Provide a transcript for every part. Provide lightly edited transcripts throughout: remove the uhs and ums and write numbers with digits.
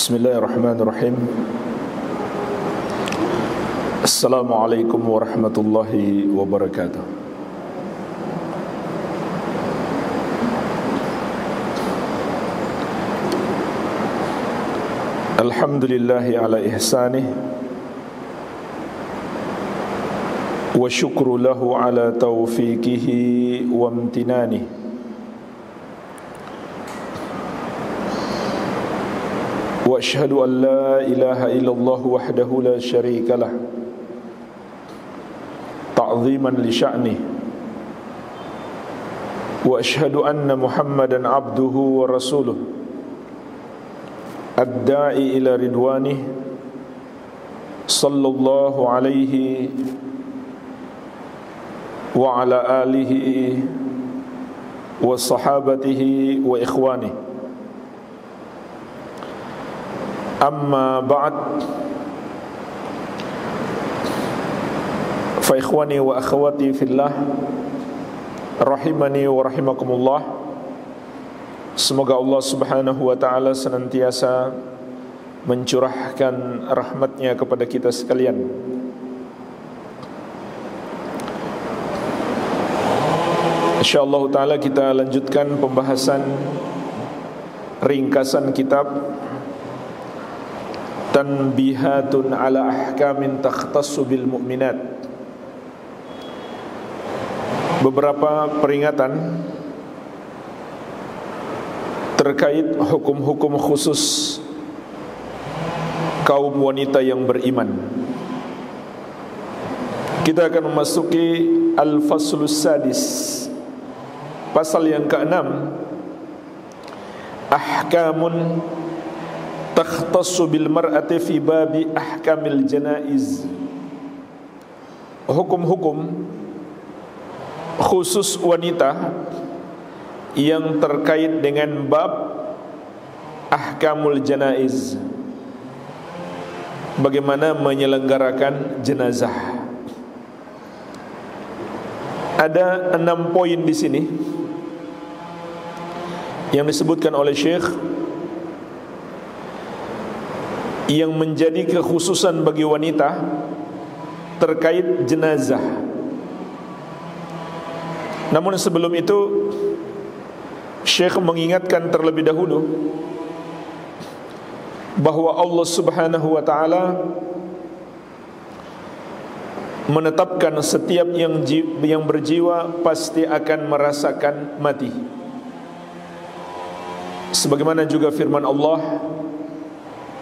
Bismillahirrahmanirrahim. Assalamualaikum warahmatullahi wabarakatuh. Alhamdulillahi ala ihsanih wa syukru lahu ala taufiqihi wa amtinanih. Wa ashhadu an la ilaha illallah wahdahu la syarika lah ta'ziman li sya'nih. Wa ashhadu anna Muhammadan abduhu wa rasuluh ad-da'i ila ridwanih sallallahu alaihi wa ala alihi wa sahabatihi wa ikhwanihi. Amma ba'd, fa ikhwani wa akhwati fillah, rahimani wa rahimakumullah. Semoga Allah subhanahu wa ta'ala senantiasa mencurahkan rahmatnya kepada kita sekalian. InsyaAllah ta'ala kita lanjutkan pembahasan ringkasan kitab Tanbihatun ala ahkamin takhtassu bil mu'minat. Beberapa peringatan terkait hukum-hukum khusus kaum wanita yang beriman. Kita akan memasuki Al-Faslus Sadis, pasal yang ke-6, Ahkamun takhtassu bil mar'ati fi babi ahkamil janaiz. Hukum-hukum khusus wanita yang terkait dengan bab ahkamul janaiz, bagaimana menyelenggarakan jenazah. Ada 6 poin di sini yang disebutkan oleh Syekh, yang menjadi kekhususan bagi wanita terkait jenazah. Namun sebelum itu, Syekh mengingatkan terlebih dahulu bahwa Allah subhanahu wa ta'ala menetapkan setiap yang berjiwa pasti akan merasakan mati. Sebagaimana juga firman Allah,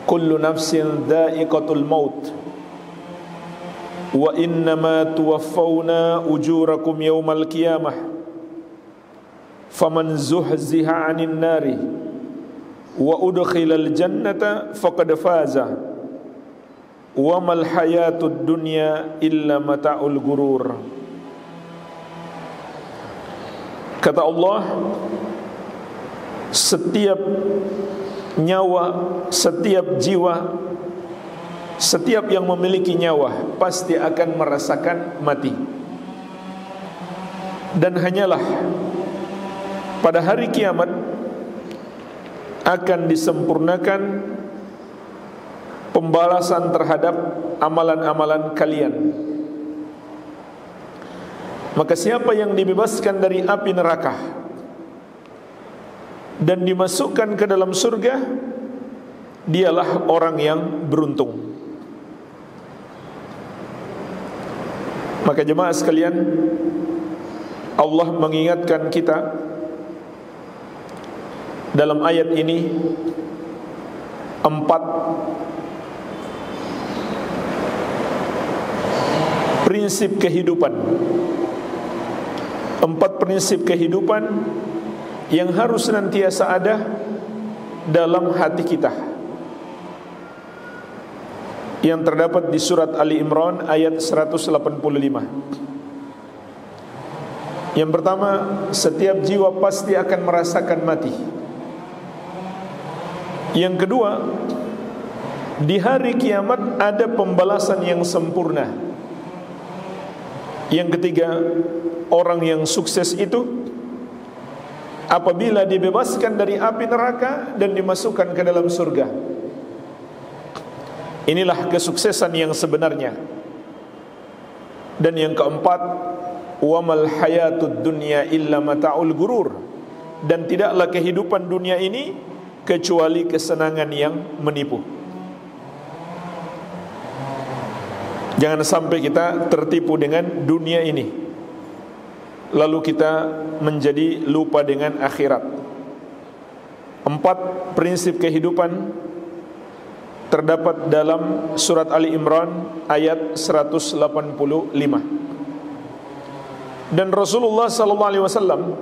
kullu nafsin dha'iqatul maut wa innama tuwaffawna ujurakum yawmal qiyamah faman zuhziha 'anil nari wa udkhilal jannata faqad faza wa mal hayatud dunya illa mata'ul gurur. Kata Allah, setiap nyawa, setiap jiwa, setiap yang memiliki nyawa pasti akan merasakan mati. Dan hanyalah pada hari kiamat akan disempurnakan pembalasan terhadap amalan-amalan kalian. Maka siapa yang dibebaskan dari api neraka dan dimasukkan ke dalam surga, dialah orang yang beruntung. Maka jemaah sekalian, Allah mengingatkan kita dalam ayat ini 4 prinsip kehidupan, 4 prinsip kehidupan yang harus senantiasa ada dalam hati kita, yang terdapat di surat Ali Imran ayat 185. Yang pertama, setiap jiwa pasti akan merasakan mati. Yang kedua, di hari kiamat ada pembalasan yang sempurna. Yang ketiga, orang yang sukses itu apabila dibebaskan dari api neraka dan dimasukkan ke dalam surga. Inilah kesuksesan yang sebenarnya. Dan yang keempat, wamal hayatud dunya illa mata'ul gurur, dan tidaklah kehidupan dunia ini kecuali kesenangan yang menipu. Jangan sampai kita tertipu dengan dunia ini, lalu kita menjadi lupa dengan akhirat. 4 prinsip kehidupan terdapat dalam surat Ali Imran ayat 185. Dan Rasulullah SAW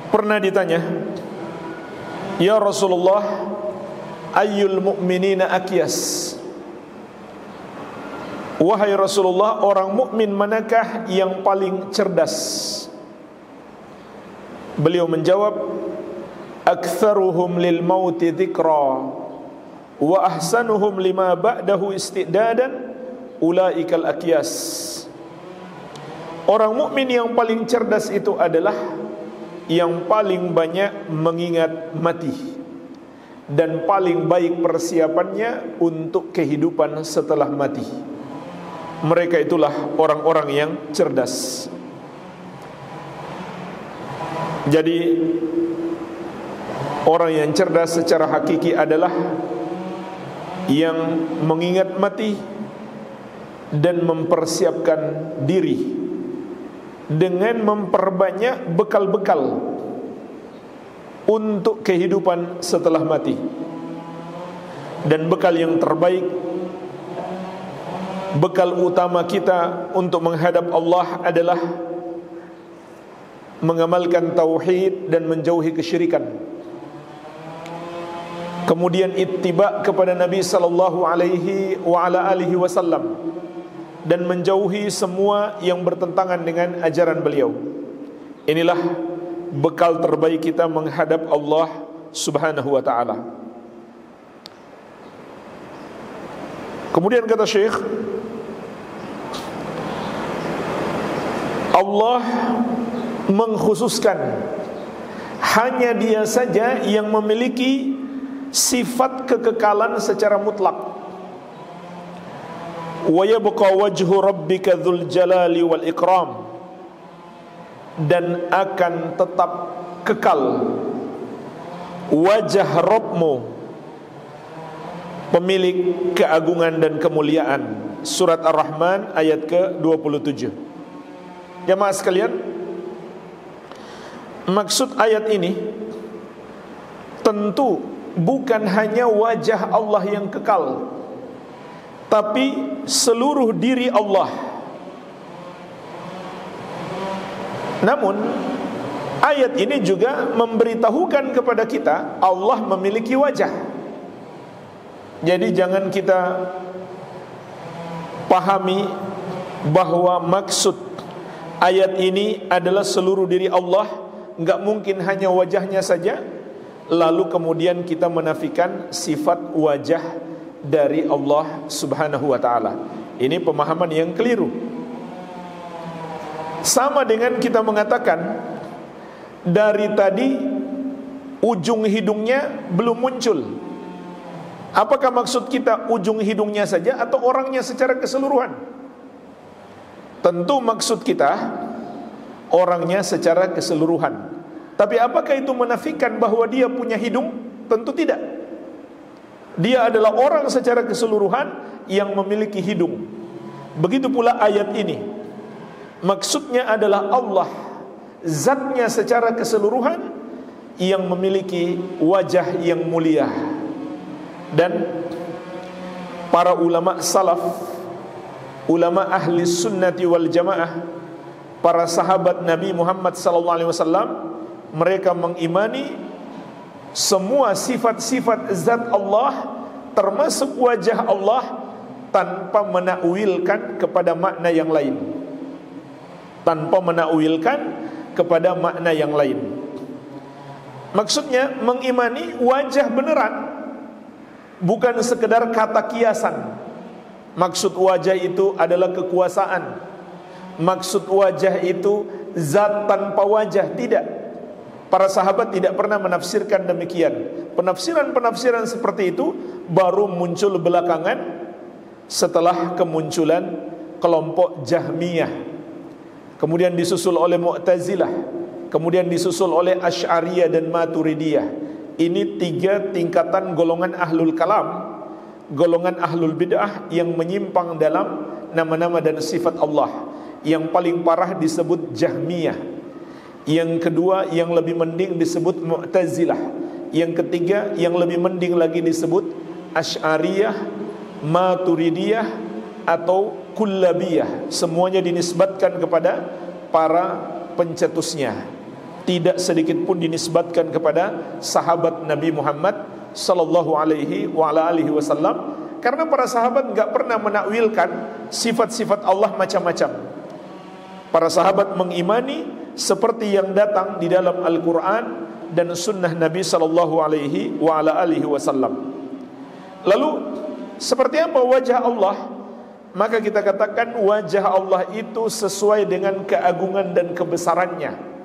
pernah ditanya, "Ya Rasulullah, ayyul mu'minina akyas?" Wahai Rasulullah, orang mukmin manakah yang paling cerdas? Beliau menjawab, "Aktsaruhum lil mauti dzikra wa ahsanuhum lima ba'dahu istidadan ulaikal akyas." Orang mukmin yang paling cerdas itu adalah yang paling banyak mengingat mati dan paling baik persiapannya untuk kehidupan setelah mati. Mereka itulah orang-orang yang cerdas. Jadi orang yang cerdas secara hakiki adalah yang mengingat mati dan mempersiapkan diri dengan memperbanyak bekal-bekal untuk kehidupan setelah mati. Dan bekal yang terbaik, bekal utama kita untuk menghadap Allah adalah mengamalkan tauhid dan menjauhi kesyirikan. Kemudian ittiba kepada Nabi sallallahu alaihi wa ala alihi wasallam dan menjauhi semua yang bertentangan dengan ajaran beliau. Inilah bekal terbaik kita menghadap Allah Subhanahu wa taala. Kemudian kata Syekh, Allah mengkhususkan hanya Dia saja yang memiliki sifat kekekalan secara mutlak. Wa yabqa wajhu rabbika dzul jalali wal ikram, dan akan tetap kekal wajah Rabbmu, pemilik keagungan dan kemuliaan. Surat Ar-Rahman ayat ke-27. Jamaah sekalian, maksud ayat ini tentu bukan hanya wajah Allah yang kekal, tapi seluruh diri Allah. Namun ayat ini juga memberitahukan kepada kita Allah memiliki wajah. Jadi jangan kita pahami bahwa maksud ayat ini adalah seluruh diri Allah, enggak mungkin hanya wajahnya saja, lalu kemudian kita menafikan sifat wajah dari Allah Subhanahu wa taala. Ini pemahaman yang keliru. Sama dengan kita mengatakan dari tadi ujung hidungnya belum muncul. Apakah maksud kita ujung hidungnya saja atau orangnya secara keseluruhan? Tentu maksud kita orangnya secara keseluruhan. Tapi apakah itu menafikan bahwa dia punya hidung? Tentu tidak. Dia adalah orang secara keseluruhan yang memiliki hidung. Begitu pula ayat ini, maksudnya adalah Allah, zatnya secara keseluruhan yang memiliki wajah yang mulia. Dan para ulama salaf, ulama ahli sunnati wal jamaah, para sahabat Nabi Muhammad SAW, mereka mengimani semua sifat-sifat zat Allah termasuk wajah Allah tanpa menakwilkan kepada makna yang lain. Tanpa menakwilkan kepada makna yang lain. Maksudnya mengimani wajah beneran, bukan sekedar kata kiasan. Maksud wajah itu adalah kekuasaan. Maksud wajah itu zat tanpa wajah, tidak. Para sahabat tidak pernah menafsirkan demikian. Penafsiran-penafsiran seperti itu baru muncul belakangan setelah kemunculan kelompok Jahmiyah, kemudian disusul oleh Mu'tazilah, kemudian disusul oleh Asy'ariyah dan Maturidiyah. Ini 3 tingkatan golongan ahlul kalam, golongan ahlul bid'ah yang menyimpang dalam nama-nama dan sifat Allah. Yang paling parah disebut Jahmiyah. Yang kedua yang lebih mending disebut Mu'tazilah. Yang ketiga yang lebih mending lagi disebut Asy'ariyah, Maturidiyah atau Kullabiyah. Semuanya dinisbatkan kepada para pencetusnya. Tidak sedikit pun dinisbatkan kepada sahabat Nabi Muhammad sallallahu alaihi wa ala alihi wasallam, karena para sahabat enggak pernah menakwilkan sifat-sifat Allah macam-macam. Para sahabat mengimani seperti yang datang di dalam Al-Qur'an dan sunnah Nabi sallallahu alaihi wa ala alihi wasallam. Lalu seperti apa wajah Allah? Maka kita katakan wajah Allah itu sesuai dengan keagungan dan kebesarannya.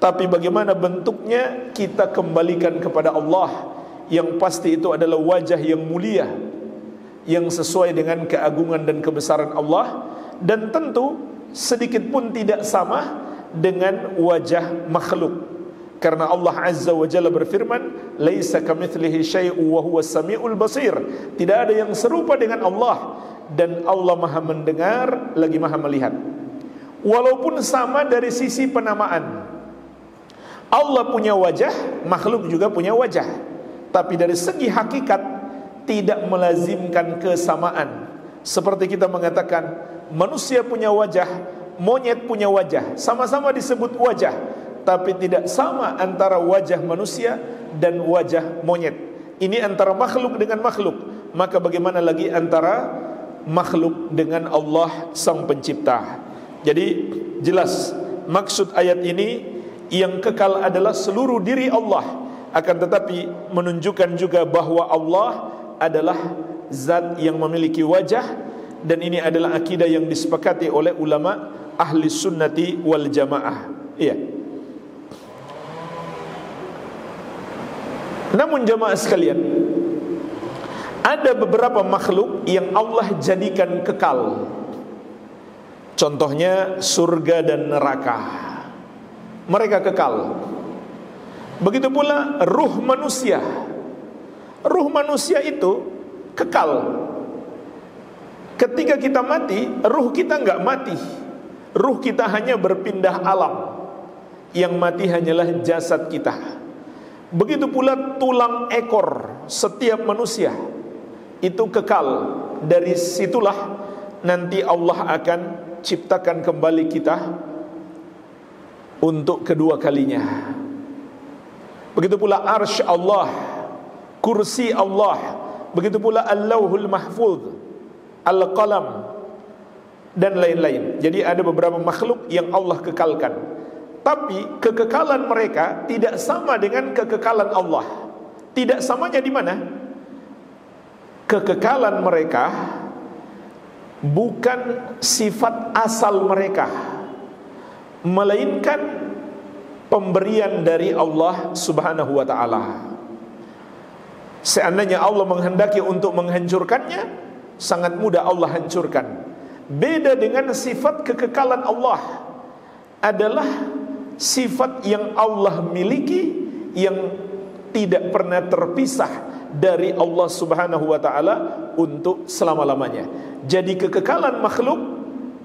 Tapi bagaimana bentuknya kita kembalikan kepada Allah. Yang pasti itu adalah wajah yang mulia, yang sesuai dengan keagungan dan kebesaran Allah. Dan tentu sedikit pun tidak sama dengan wajah makhluk. Karena Allah Azza wa Jalla berfirman, "Laisa kamitslihi syai'un wa huwas samiul basir." Tidak ada yang serupa dengan Allah, dan Allah Maha mendengar lagi Maha melihat. Walaupun sama dari sisi penamaan, Allah punya wajah, makhluk juga punya wajah, tapi dari segi hakikat tidak melazimkan kesamaan. Seperti kita mengatakan manusia punya wajah, monyet punya wajah, sama-sama disebut wajah, tapi tidak sama antara wajah manusia dan wajah monyet. Ini antara makhluk dengan makhluk. Maka bagaimana lagi antara makhluk dengan Allah Sang Pencipta? Jadi jelas maksud ayat ini, yang kekal adalah seluruh diri Allah. Akan tetapi menunjukkan juga bahwa Allah adalah zat yang memiliki wajah. Dan ini adalah akidah yang disepakati oleh ulama ahli sunnati wal jamaah. Iya. Namun jamaah sekalian, ada beberapa makhluk yang Allah jadikan kekal. Contohnya surga dan neraka, mereka kekal. Begitu pula ruh manusia. Ruh manusia itu kekal. Ketika kita mati, ruh kita enggak mati. Ruh kita hanya berpindah alam. Yang mati hanyalah jasad kita. Begitu pula tulang ekor setiap manusia itu kekal. Dari situlah nanti Allah akan ciptakan kembali kita untuk kedua kalinya. Begitu pula arsy Allah, kursi Allah, begitu pula al-lauhul mahfuz, al-qalam, dan lain-lain. Jadi ada beberapa makhluk yang Allah kekalkan, tapi kekekalan mereka tidak sama dengan kekekalan Allah. Tidak samanya di mana? Kekekalan mereka bukan sifat asal mereka, melainkan pemberian dari Allah Subhanahu wa ta'ala. Seandainya Allah menghendaki untuk menghancurkannya, sangat mudah Allah hancurkan. Beda dengan sifat kekekalan Allah, adalah sifat yang Allah miliki, yang tidak pernah terpisah dari Allah Subhanahu wa ta'ala untuk selama-lamanya. Jadi kekekalan makhluk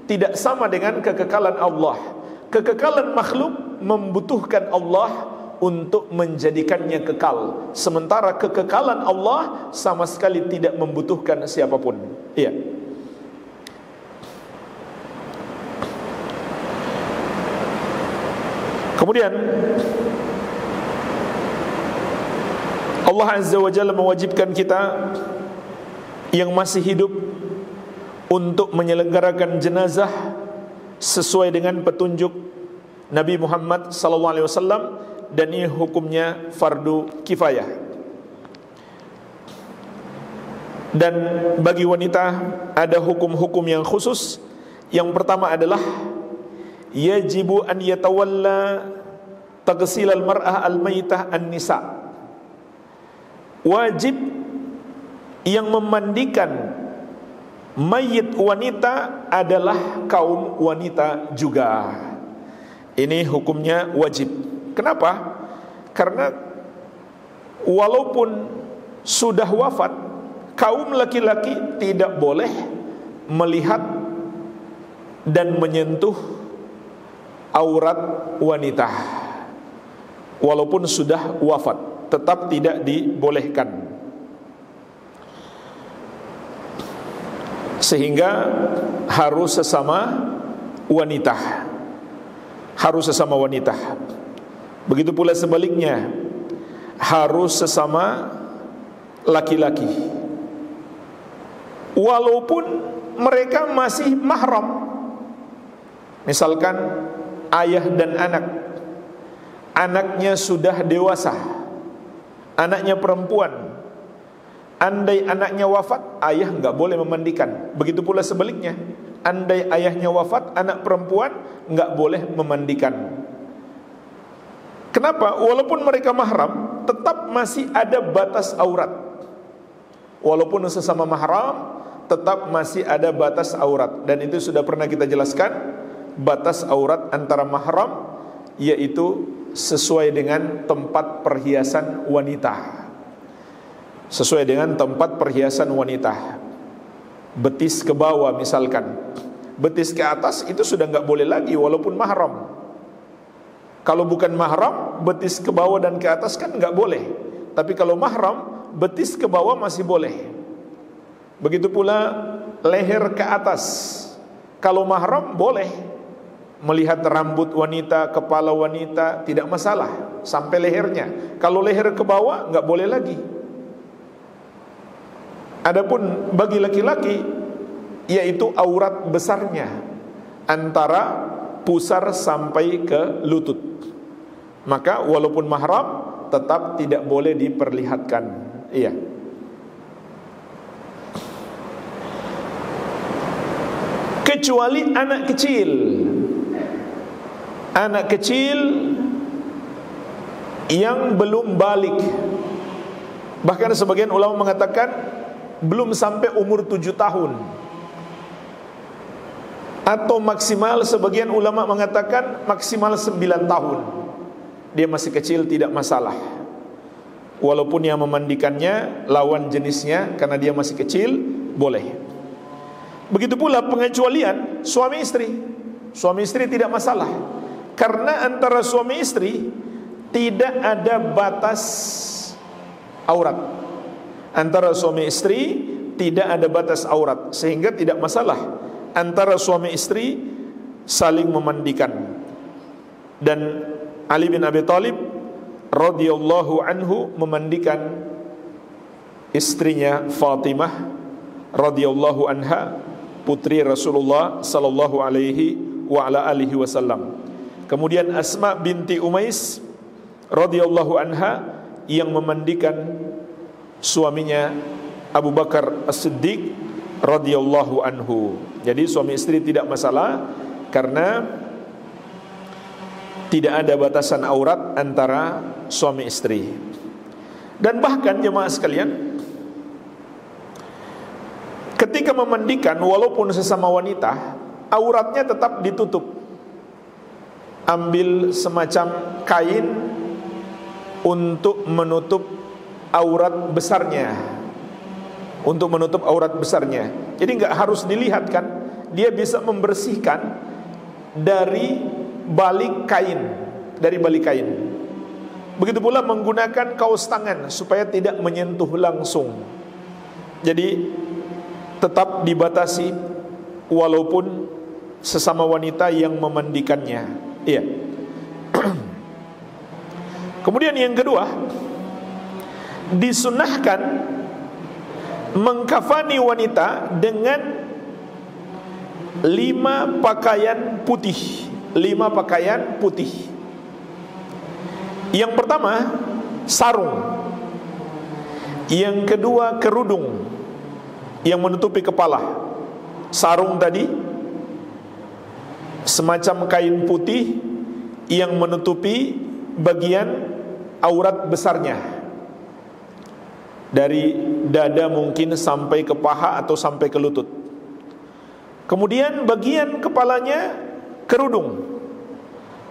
tidak sama dengan kekekalan Allah. Kekekalan makhluk membutuhkan Allah untuk menjadikannya kekal, sementara kekekalan Allah sama sekali tidak membutuhkan siapapun. Iya. Kemudian Allah Azza wa Jalla mewajibkan kita yang masih hidup untuk menyelenggarakan jenazah sesuai dengan petunjuk Nabi Muhammad sallallahu alaihi wasallam, dan ini hukumnya fardu kifayah. Dan bagi wanita ada hukum-hukum yang khusus. Yang pertama adalah yajibu an yatawalla taghsilal mar'ah al-maitah an-nisa. Wajib yang memandikan mayit wanita adalah kaum wanita juga. Ini hukumnya wajib. Kenapa? Karena walaupun sudah wafat, kaum laki-laki tidak boleh melihat dan menyentuh aurat wanita. Walaupun sudah wafat, tetap tidak dibolehkan. Sehingga harus sesama wanita. Harus sesama wanita. Begitu pula sebaliknya, harus sesama laki-laki. Walaupun mereka masih mahram. Misalkan ayah dan anak. Anaknya sudah dewasa, anaknya perempuan. Andai anaknya wafat, ayah enggak boleh memandikan. Begitu pula sebaliknya, andai ayahnya wafat, anak perempuan enggak boleh memandikan. Kenapa? Walaupun mereka mahram, tetap masih ada batas aurat. Walaupun sesama mahram, tetap masih ada batas aurat. Dan itu sudah pernah kita jelaskan. Batas aurat antara mahram yaitu sesuai dengan tempat perhiasan wanita. Sesuai dengan tempat perhiasan wanita. Betis ke bawah misalkan, betis ke atas itu sudah enggak boleh lagi walaupun mahram. Kalau bukan mahram, betis ke bawah dan ke atas kan enggak boleh. Tapi kalau mahram, betis ke bawah masih boleh. Begitu pula leher ke atas. Kalau mahram boleh melihat rambut wanita, kepala wanita, tidak masalah sampai lehernya. Kalau leher ke bawah enggak boleh lagi. Adapun bagi laki-laki, yaitu aurat besarnya antara pusar sampai ke lutut. Maka walaupun mahram tetap tidak boleh diperlihatkan. Iya. Kecuali anak kecil. Anak kecil yang belum balik. Bahkan sebagian ulama mengatakan belum sampai umur 7 tahun. Atau maksimal, sebagian ulama mengatakan maksimal 9 tahun. Dia masih kecil, tidak masalah. Walaupun yang memandikannya lawan jenisnya, karena dia masih kecil, boleh. Begitu pula pengecualian suami istri. Suami istri tidak masalah, karena antara suami istri tidak ada batas aurat. Antara suami istri tidak ada batas aurat, sehingga tidak masalah antara suami istri saling memandikan. Dan Ali bin Abi Thalib radhiyallahu anhu memandikan istrinya Fatimah radhiyallahu anha, putri Rasulullah sallallahu alaihi wa ala alihi wasallam. Kemudian Asma binti Umais radhiyallahu anha yang memandikan suaminya Abu Bakar As-Siddiq radhiyallahu anhu. Jadi suami istri tidak masalah, karena tidak ada batasan aurat antara suami istri. Dan bahkan jemaah sekalian, ketika memandikan walaupun sesama wanita, auratnya tetap ditutup. Ambil semacam kain untuk menutup aurat besarnya, untuk menutup aurat besarnya. Jadi enggak harus dilihat kan, dia bisa membersihkan dari balik kain, dari balik kain. Begitu pula menggunakan kaos tangan supaya tidak menyentuh langsung. Jadi tetap dibatasi walaupun sesama wanita yang memandikannya. Iya. Kemudian yang kedua, disunahkan mengkafani wanita dengan 5 pakaian putih. 5 pakaian putih. Yang pertama, sarung. Yang kedua, kerudung yang menutupi kepala. Sarung tadi semacam kain putih yang menutupi bagian aurat besarnya, dari dada mungkin sampai ke paha atau sampai ke lutut. Kemudian bagian kepalanya kerudung,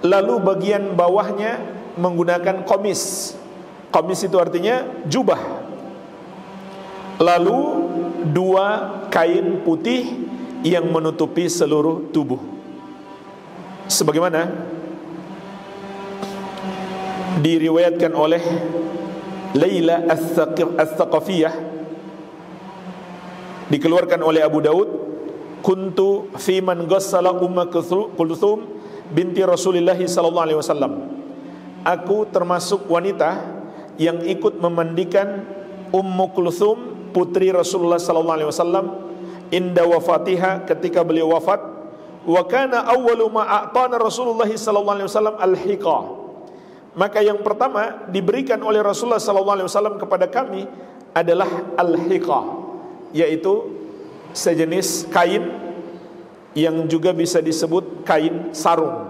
lalu bagian bawahnya menggunakan komis. Komis itu artinya jubah. Lalu 2 kain putih yang menutupi seluruh tubuh, sebagaimana diriwayatkan oleh Laila Ats-Tsaqafiyah, dikeluarkan oleh Abu Daud, kuntu fi man ghassala Umma Kulthum binti Rasulillah sallallahu alaihi wasallam. Aku termasuk wanita yang ikut memandikan Ummu Kulthum, putri Rasulullah sallallahu alaihi wasallam, inda wafatiha, ketika beliau wafat. Wa kana awwalu ma a'tana Rasulullah sallallahu alaihi wasallam al-hiqa. Maka yang pertama diberikan oleh Rasulullah sallallahu alaihi wasallam kepada kami adalah al-hiqa, yaitu sejenis kain yang juga bisa disebut kain sarung.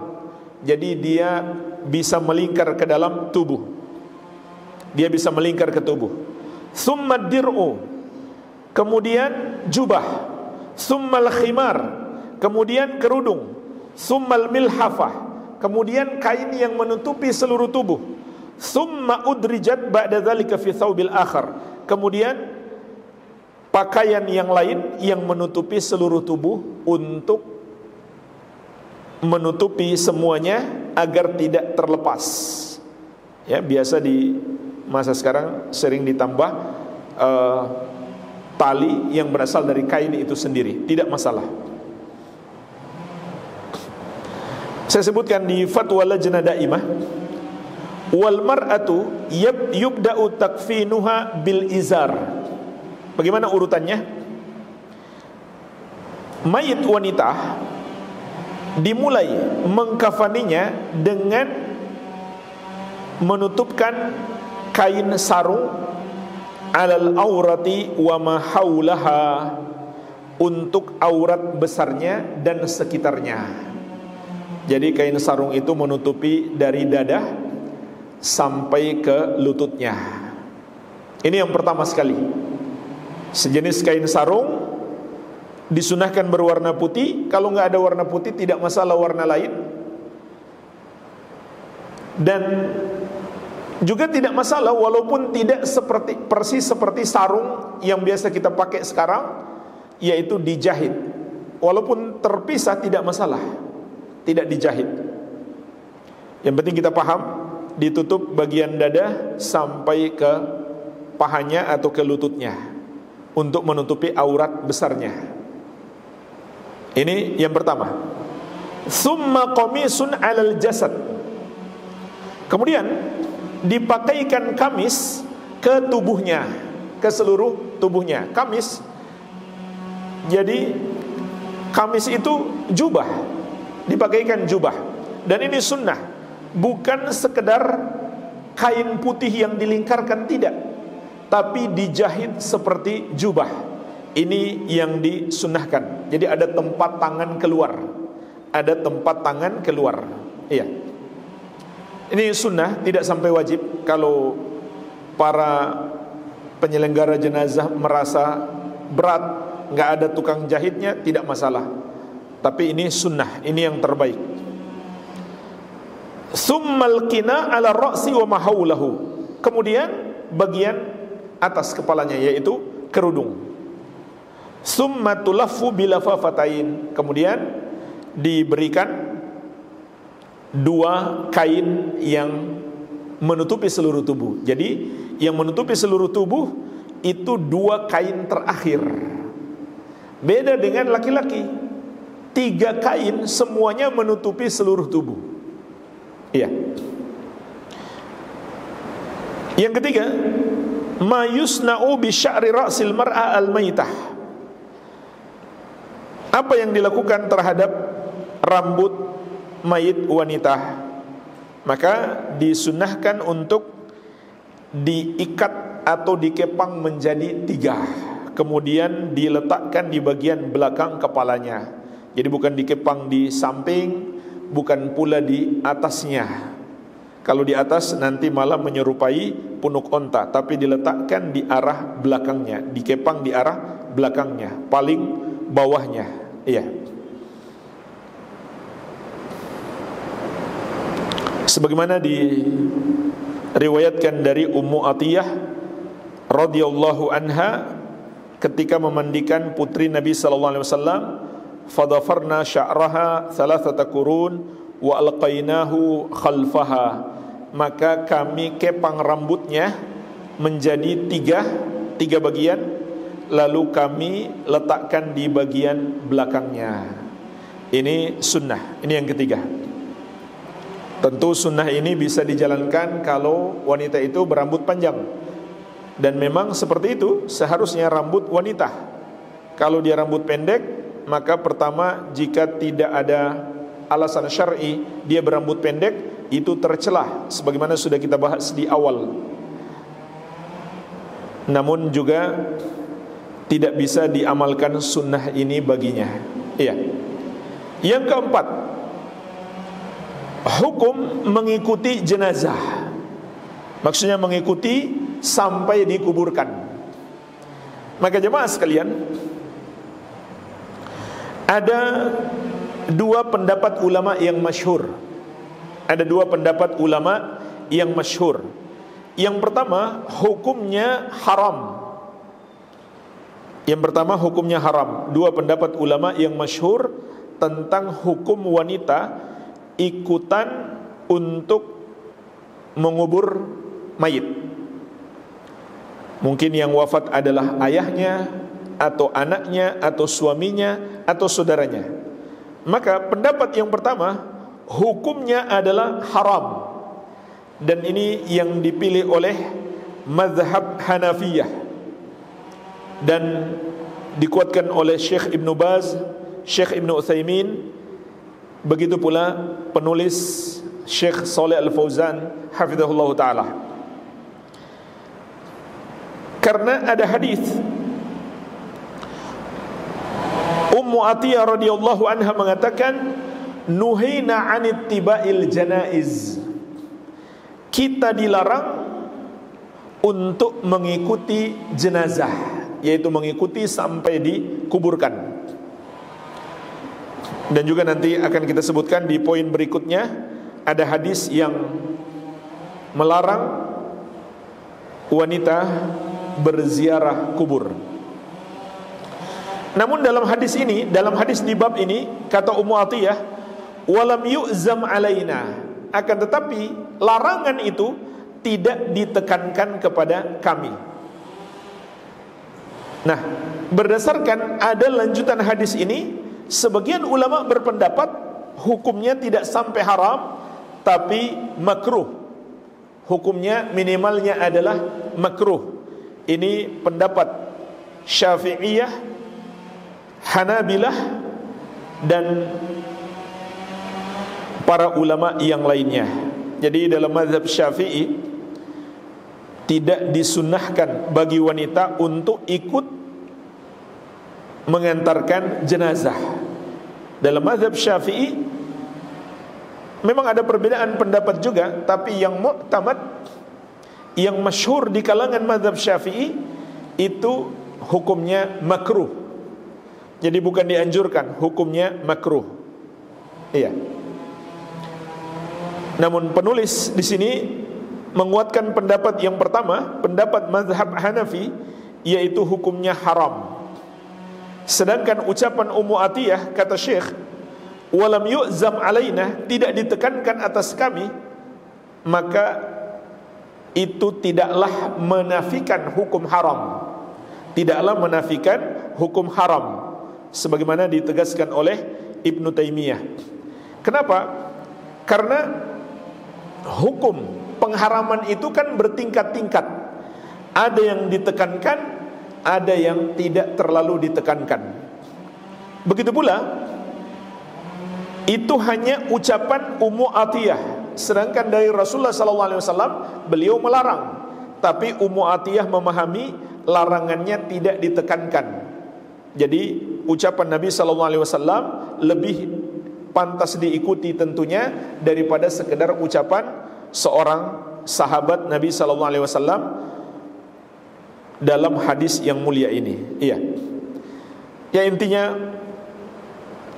Jadi dia bisa melingkar ke dalam tubuh. Dia bisa melingkar ke tubuh. Thumma dir'u, kemudian jubah. Thumma al-khimar, kemudian kerudung. Thumma al-milhafah, kemudian kain yang menutupi seluruh tubuh. Thumma udrijat ba'da dzalika fi thawbil akhar, kemudian pakaian yang lain yang menutupi seluruh tubuh untuk menutupi semuanya agar tidak terlepas. Ya, biasa di masa sekarang sering ditambah tali yang berasal dari kain itu sendiri, tidak masalah. Saya sebutkan di Fatwa Lajnah Daimah, wal mar'atu yubda'u takfinuha bil izar. Bagaimana urutannya? Mayit wanita dimulai mengkafaninya dengan menutupkan kain sarung alal aurati wa ma haulaha, untuk aurat besarnya dan sekitarnya. Jadi kain sarung itu menutupi dari dada sampai ke lututnya. Ini yang pertama sekali. Sejenis kain sarung disunahkan berwarna putih. Kalau nggak ada warna putih tidak masalah warna lain. Dan juga tidak masalah walaupun tidak persis seperti sarung yang biasa kita pakai sekarang, yaitu dijahit. Walaupun terpisah tidak masalah, tidak dijahit. Yang penting kita paham, ditutup bagian dada sampai ke pahanya atau ke lututnya untuk menutupi aurat besarnya. Ini yang pertama. Summa qamisun 'alal jasad, kemudian dipakaikan kamis ke tubuhnya, ke seluruh tubuhnya. Kamis, jadi kamis itu jubah, dipakaikan jubah. Dan ini sunnah, bukan sekedar kain putih yang dilingkarkan, tidak, tapi dijahit seperti jubah. Ini yang disunnahkan. Jadi ada tempat tangan keluar, ada tempat tangan keluar. Iya, ini sunnah, tidak sampai wajib. Kalau para penyelenggara jenazah merasa berat, nggak ada tukang jahitnya, tidak masalah. Tapi ini sunnah, ini yang terbaik. Summal qina ala ra'si wa mahaulahu, kemudian bagian atas kepalanya yaitu kerudung. Summa tulaffu bilafafatain, kemudian diberikan 2 kain yang menutupi seluruh tubuh. Jadi yang menutupi seluruh tubuh itu 2 kain terakhir. Beda dengan laki-laki, 3 kain semuanya menutupi seluruh tubuh. Iya. Yang ketiga, ma yusna'u bi sya'ri ra'sil mar'a al-maitah, apa yang dilakukan terhadap rambut mayit wanita. Maka disunnahkan untuk diikat atau dikepang menjadi 3, kemudian diletakkan di bagian belakang kepalanya. Jadi bukan dikepang di samping, bukan pula di atasnya. Kalau di atas nanti malah menyerupai punuk onta, tapi diletakkan di arah belakangnya, dikepang di arah belakangnya, paling bawahnya. Iya. Sebagaimana diriwayatkan dari Ummu Atiyah radhiyallahu anha ketika memandikan putri Nabi sallallahu alaihi wasallam, fadafarna sya'raha thalathata qurun wa alqainahu khalfaha, maka kami kepang rambutnya menjadi tiga bagian, lalu kami letakkan di bagian belakangnya. Ini sunnah. Ini yang ketiga. Tentu sunnah ini bisa dijalankan kalau wanita itu berambut panjang, dan memang seperti itu seharusnya rambut wanita. Kalau dia rambut pendek, maka pertama, jika tidak ada alasan syar'i dia berambut pendek, itu tercelah sebagaimana sudah kita bahas di awal. Namun juga tidak bisa diamalkan sunnah ini baginya. Iya. Yang keempat, hukum mengikuti jenazah. Maksudnya mengikuti sampai dikuburkan. Maka jemaah sekalian, ada dua pendapat ulama yang masyhur. Ada dua pendapat ulama yang masyhur. Yang pertama, hukumnya haram. Yang pertama, hukumnya haram. Dua pendapat ulama yang masyhur tentang hukum wanita ikutan untuk mengubur mayit. Mungkin yang wafat adalah ayahnya, atau anaknya, atau suaminya, atau saudaranya. Maka pendapat yang pertama, hukumnya adalah haram. Dan ini yang dipilih oleh mazhab Hanafiyah, dan dikuatkan oleh Syekh Ibn Baz, Syekh Ibn Utsaimin, begitu pula penulis Syekh Shalih Al-Fauzan hafizahullah ta'ala. Karena ada hadis Ummu Atiyah radhiyallahu anha mengatakan, nuhina 'anit tiba'il janaiz. Kita dilarang untuk mengikuti jenazah, yaitu mengikuti sampai dikuburkan. Dan juga nanti akan kita sebutkan di poin berikutnya, ada hadis yang melarang wanita berziarah kubur. Namun dalam hadis ini, dalam hadis di bab ini, kata Ummu Atiyah, walam yu'zam alaina, akan tetapi larangan itu tidak ditekankan kepada kami. Nah, berdasarkan ada lanjutan hadis ini, sebagian ulama berpendapat hukumnya tidak sampai haram, tapi makruh. Hukumnya minimalnya adalah makruh. Ini pendapat Syafi'iyah, Hanabilah, dan para ulama yang lainnya. Jadi dalam mazhab Syafi'i tidak disunnahkan bagi wanita untuk ikut mengantarkan jenazah. Dalam mazhab Syafi'i memang ada perbedaan pendapat juga, tapi yang mu'tamad, yang masyhur di kalangan mazhab Syafi'i itu hukumnya makruh. Jadi bukan dianjurkan, hukumnya makruh. Iya. Namun penulis di sini menguatkan pendapat yang pertama, pendapat mazhab Hanafi, yaitu hukumnya haram. Sedangkan ucapan Ummu Atiyah, kata Syekh, walam yu'zam alaina, tidak ditekankan atas kami, maka itu tidaklah menafikan hukum haram. Tidaklah menafikan hukum haram, sebagaimana ditegaskan oleh Ibnu Taimiyah. Kenapa? Karena hukum pengharaman itu kan bertingkat-tingkat. Ada yang ditekankan, ada yang tidak terlalu ditekankan. Begitu pula itu hanya ucapan Ummu Atiyah, sedangkan dari Rasulullah SAW beliau melarang, tapi Ummu Atiyah memahami larangannya tidak ditekankan. Jadi ucapan Nabi SAW lebih pantas diikuti tentunya daripada sekedar ucapan seorang sahabat Nabi sallallahu alaihi wasallam dalam hadis yang mulia ini. Iya. Ya, intinya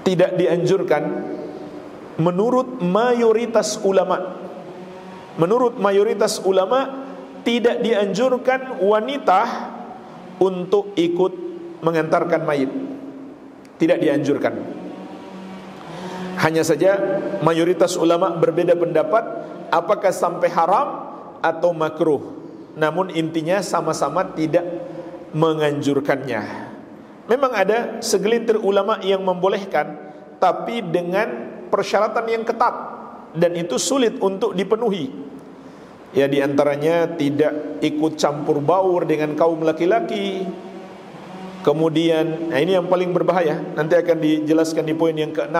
tidak dianjurkan menurut mayoritas ulama. Menurut mayoritas ulama tidak dianjurkan wanita untuk ikut mengantarkan mayit. Tidak dianjurkan. Hanya saja mayoritas ulama berbeda pendapat apakah sampai haram atau makruh. Namun intinya sama-sama tidak menganjurkannya. Memang ada segelintir ulama yang membolehkan, tapi dengan persyaratan yang ketat, dan itu sulit untuk dipenuhi. Ya, diantaranya tidak ikut campur baur dengan kaum laki-laki. Kemudian, nah ini yang paling berbahaya, nanti akan dijelaskan di poin yang ke-6.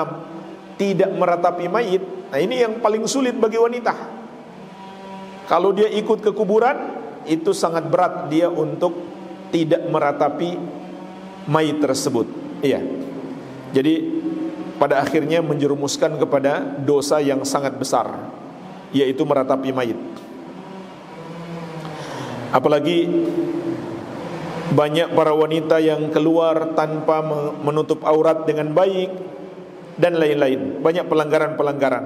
Tidak meratapi mayit. Nah ini yang paling sulit bagi wanita. Kalau dia ikut ke kuburan, itu sangat berat dia untuk tidak meratapi mayit tersebut. Iya. Jadi pada akhirnya menjerumuskan kepada dosa yang sangat besar, yaitu meratapi mayit. Apalagi banyak para wanita yang keluar tanpa menutup aurat dengan baik dan lain-lain. Banyak pelanggaran-pelanggaran.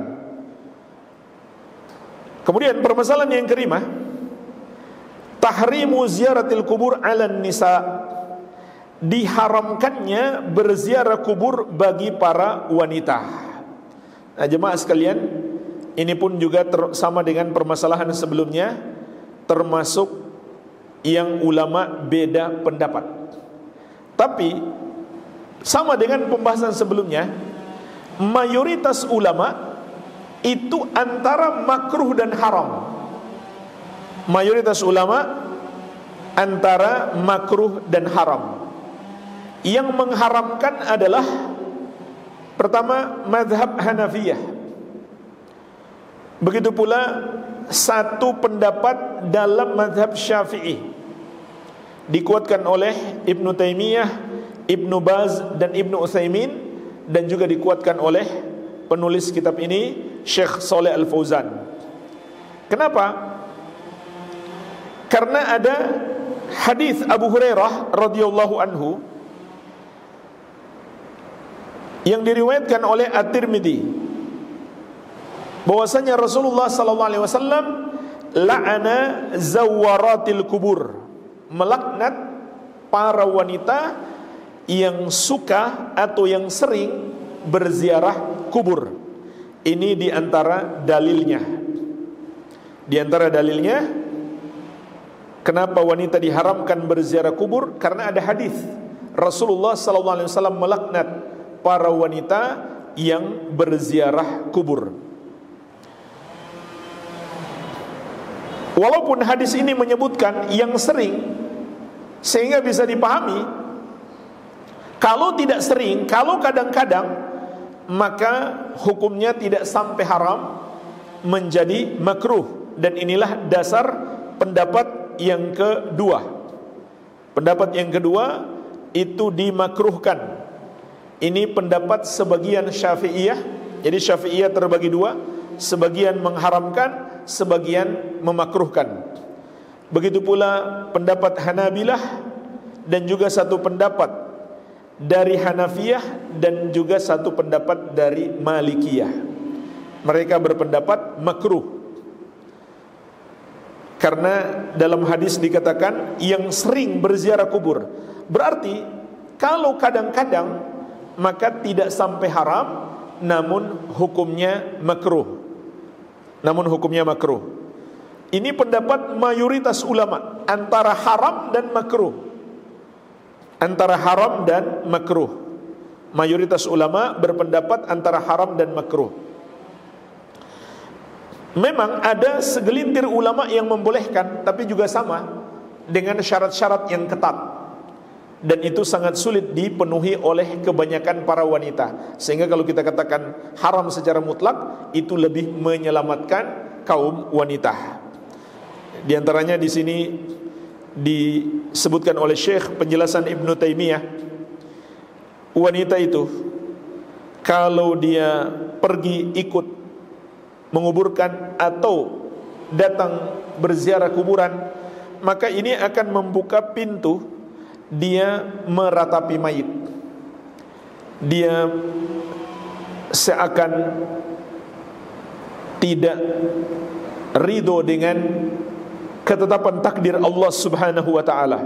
Kemudian permasalahan yang kelima, tahrimu ziaratil kubur 'alan nisa. Diharamkannya berziarah kubur bagi para wanita. Nah, jemaah sekalian, ini pun juga sama dengan permasalahan sebelumnya, termasuk yang ulama beda pendapat. Tapi sama dengan pembahasan sebelumnya, mayoritas ulama itu antara makruh dan haram. Mayoritas ulama antara makruh dan haram. Yang mengharamkan adalah pertama mazhab Hanafiyah. Begitu pula satu pendapat dalam mazhab Syafi'i, dikuatkan oleh Ibnu Taimiyah, Ibnu Baz dan Ibnu Utsaimin, dan juga dikuatkan oleh penulis kitab ini, Syekh Shalih Al-Fauzan. Kenapa? Karena ada hadis Abu Hurairah radhiyallahu anhu yang diriwayatkan oleh At-Tirmidzi, bahwasanya Rasulullah sallallahu alaihi wasallam la'ana zawaratil kubur, melaknat para wanita yang suka atau yang sering berziarah kubur. Ini diantara dalilnya. Diantara dalilnya kenapa wanita diharamkan berziarah kubur, karena ada hadis Rasulullah sallallahu alaihi wasallam melaknat para wanita yang berziarah kubur. Walaupun hadis ini menyebutkan yang sering, sehingga bisa dipahami kalau tidak sering, kalau kadang-kadang, maka hukumnya tidak sampai haram, menjadi makruh. Dan inilah dasar pendapat yang kedua. Pendapat yang kedua itu dimakruhkan. Ini pendapat sebagian Syafi'iyah. Jadi Syafi'iyah terbagi dua, sebagian mengharamkan, sebagian memakruhkan. Begitu pula pendapat Hanabilah, dan juga satu pendapat dari Hanafiyah, dan juga satu pendapat dari Malikiyah. Mereka berpendapat makruh, karena dalam hadis dikatakan yang sering berziarah kubur. Berarti kalau kadang-kadang, maka tidak sampai haram, namun hukumnya makruh. Namun hukumnya makruh. Ini pendapat mayoritas ulama, antara haram dan makruh. Antara haram dan makruh. Mayoritas ulama berpendapat antara haram dan makruh. Memang ada segelintir ulama yang membolehkan, tapi juga sama dengan syarat-syarat yang ketat. Dan itu sangat sulit dipenuhi oleh kebanyakan para wanita. Sehingga kalau kita katakan haram secara mutlak, itu lebih menyelamatkan kaum wanita. Di antaranya di sini disebutkan oleh Syekh penjelasan Ibnu Taimiyah, wanita itu kalau dia pergi ikut menguburkan atau datang berziarah kuburan, maka ini akan membuka pintu dia meratapi mayit. Dia seakan tidak ridho dengan ketetapan takdir Allah Subhanahu wa ta'ala.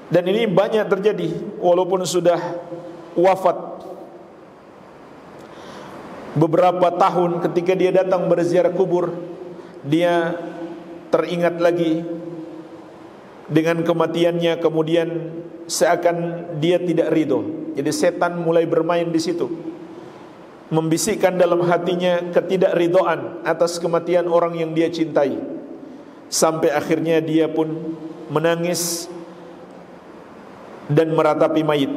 Dan ini banyak terjadi walaupun sudah wafat beberapa tahun, ketika dia datang berziarah kubur, dia teringat lagi dengan kematiannya, kemudian seakan dia tidak ridho. Jadi setan mulai bermain di situ, membisikkan dalam hatinya ketidakridhoan atas kematian orang yang dia cintai, sampai akhirnya dia pun menangis dan meratapi mayit,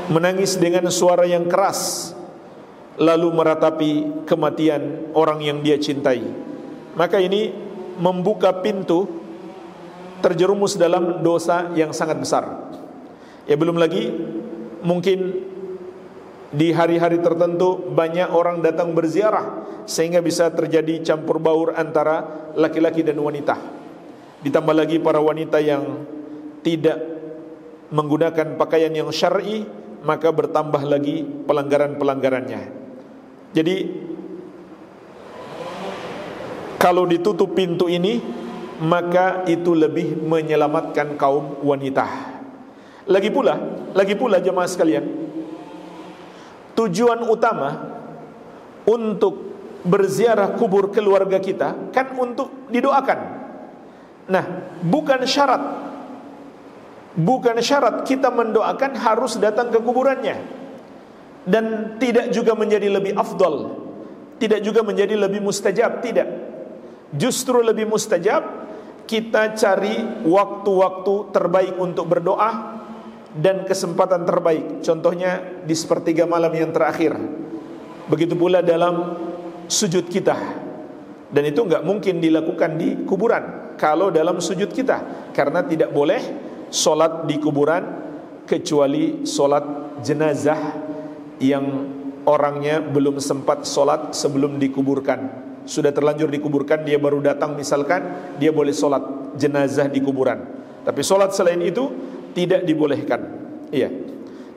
menangis dengan suara yang keras, lalu meratapi kematian orang yang dia cintai. Maka ini membuka pintu terjerumus dalam dosa yang sangat besar. Ya, belum lagi mungkin di hari-hari tertentu banyak orang datang berziarah, sehingga bisa terjadi campur baur antara laki-laki dan wanita. Ditambah lagi para wanita yang tidak menggunakan pakaian yang syar'i, maka bertambah lagi pelanggaran-pelanggarannya. Jadi kalau ditutup pintu ini, maka itu lebih menyelamatkan kaum wanita. Lagi pula jemaah sekalian, tujuan utama untuk berziarah kubur keluarga kita kan untuk didoakan. Nah, bukan syarat kita mendoakan harus datang ke kuburannya. Dan tidak juga menjadi lebih afdal, tidak juga menjadi lebih mustajab, tidak. Justru lebih mustajab kita cari waktu-waktu terbaik untuk berdoa dan kesempatan terbaik. Contohnya di sepertiga malam yang terakhir. Begitu pula dalam sujud kita. Dan itu enggak mungkin dilakukan di kuburan kalau dalam sujud kita, karena tidak boleh solat di kuburan kecuali solat jenazah yang orangnya belum sempat solat sebelum dikuburkan. Sudah terlanjur dikuburkan, dia baru datang misalkan, dia boleh solat jenazah di kuburan. Tapi solat selain itu tidak dibolehkan. Iya.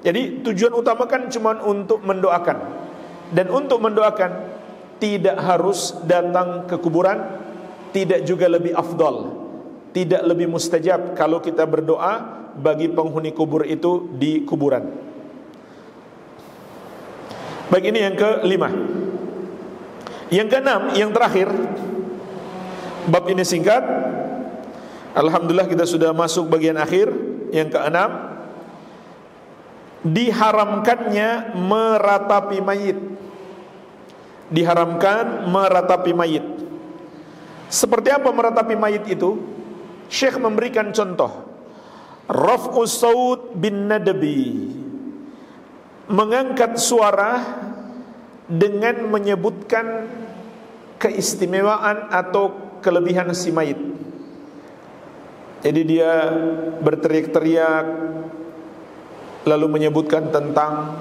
Jadi tujuan utama kan cuma untuk mendoakan. Dan untuk mendoakan tidak harus datang ke kuburan, tidak juga lebih afdal, tidak lebih mustajab kalau kita berdoa bagi penghuni kubur itu di kuburan. Baik, ini yang kelima. Yang keenam, yang terakhir, bab ini singkat. Alhamdulillah kita sudah masuk bagian akhir. Yang keenam, diharamkannya meratapi mayit. Diharamkan meratapi mayit. Seperti apa meratapi mayit itu? Syekh memberikan contoh. Raf'us saut bin nadbi, mengangkat suara dengan menyebutkan keistimewaan atau kelebihan si mayit. Jadi dia berteriak-teriak lalu menyebutkan tentang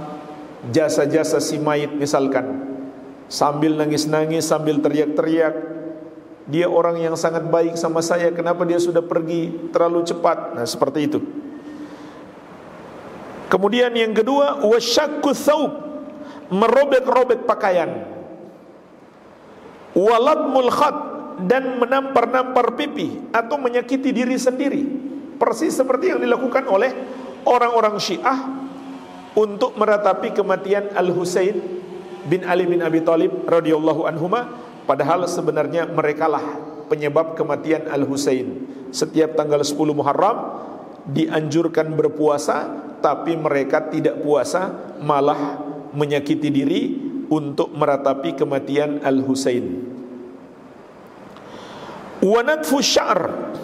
jasa-jasa si mayit misalkan, sambil nangis-nangis, sambil teriak-teriak, dia orang yang sangat baik sama saya, kenapa dia sudah pergi terlalu cepat. Nah, seperti itu. Kemudian yang kedua, wasyakku thawb, merobek-robek pakaian, waladmul khat, dan menampar-nampar pipi atau menyakiti diri sendiri, persis seperti yang dilakukan oleh orang-orang Syiah untuk meratapi kematian Al-Husain bin Ali bin Abi Thalib radhiyallahu anhuma, padahal sebenarnya merekalah penyebab kematian Al-Husain. Setiap tanggal 10 Muharram dianjurkan berpuasa, tapi mereka tidak puasa, malah menyakiti diri untuk meratapi kematian Al-Husain. Wa natfu sya'r,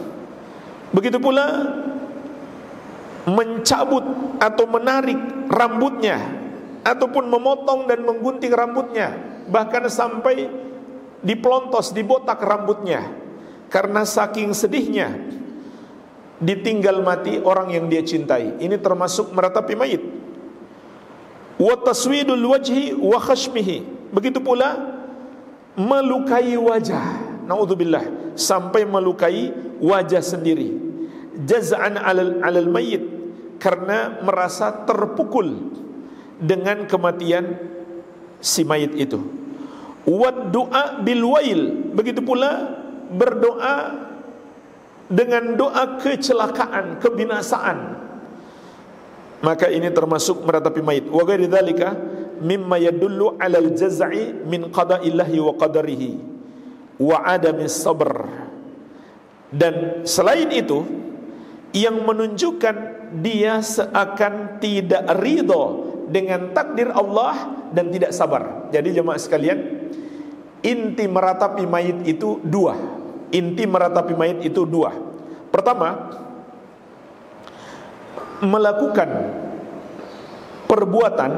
begitu pula mencabut atau menarik rambutnya, ataupun memotong dan menggunting rambutnya, bahkan sampai dipelontos, dibotak rambutnya, karena saking sedihnya ditinggal mati orang yang dia cintai. Ini termasuk meratapi mayit. Wa taswidul wajhi wa khashmihi, begitu pula melukai wajah, naudzubillah, sampai melukai wajah sendiri, jaz'an 'alal mayyit, karena merasa terpukul dengan kematian si mayit itu. Wad du'a bil wail, begitu pula berdoa dengan doa kecelakaan, kebinasaan. Maka ini termasuk meratapi mayit. Wa ghairi dzalika mimma yadullu 'alal jaz'i min qada'illahi wa qadarihi wa 'adami sabr. Dan selain itu yang menunjukkan dia seakan tidak ridho dengan takdir Allah dan tidak sabar. Jadi jemaah sekalian, inti meratapi mayit itu dua. Inti meratapi mayit itu dua. Pertama, melakukan perbuatan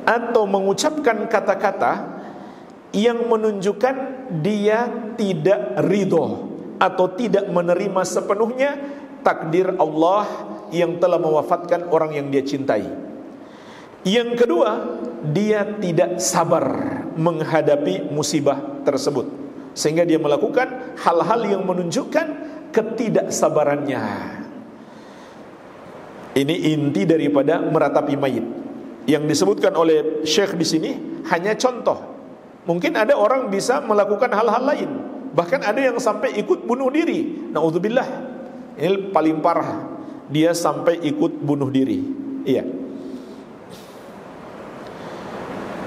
atau mengucapkan kata-kata yang menunjukkan dia tidak ridho atau tidak menerima sepenuhnya takdir Allah yang telah mewafatkan orang yang dia cintai. Yang kedua, dia tidak sabar menghadapi musibah tersebut, sehingga dia melakukan hal-hal yang menunjukkan ketidaksabarannya. Ini inti daripada meratapi mayit. Yang disebutkan oleh Syekh di sini hanya contoh. Mungkin ada orang bisa melakukan hal-hal lain, bahkan ada yang sampai ikut bunuh diri. Naudzubillah. Ini paling parah, dia sampai ikut bunuh diri. Iya.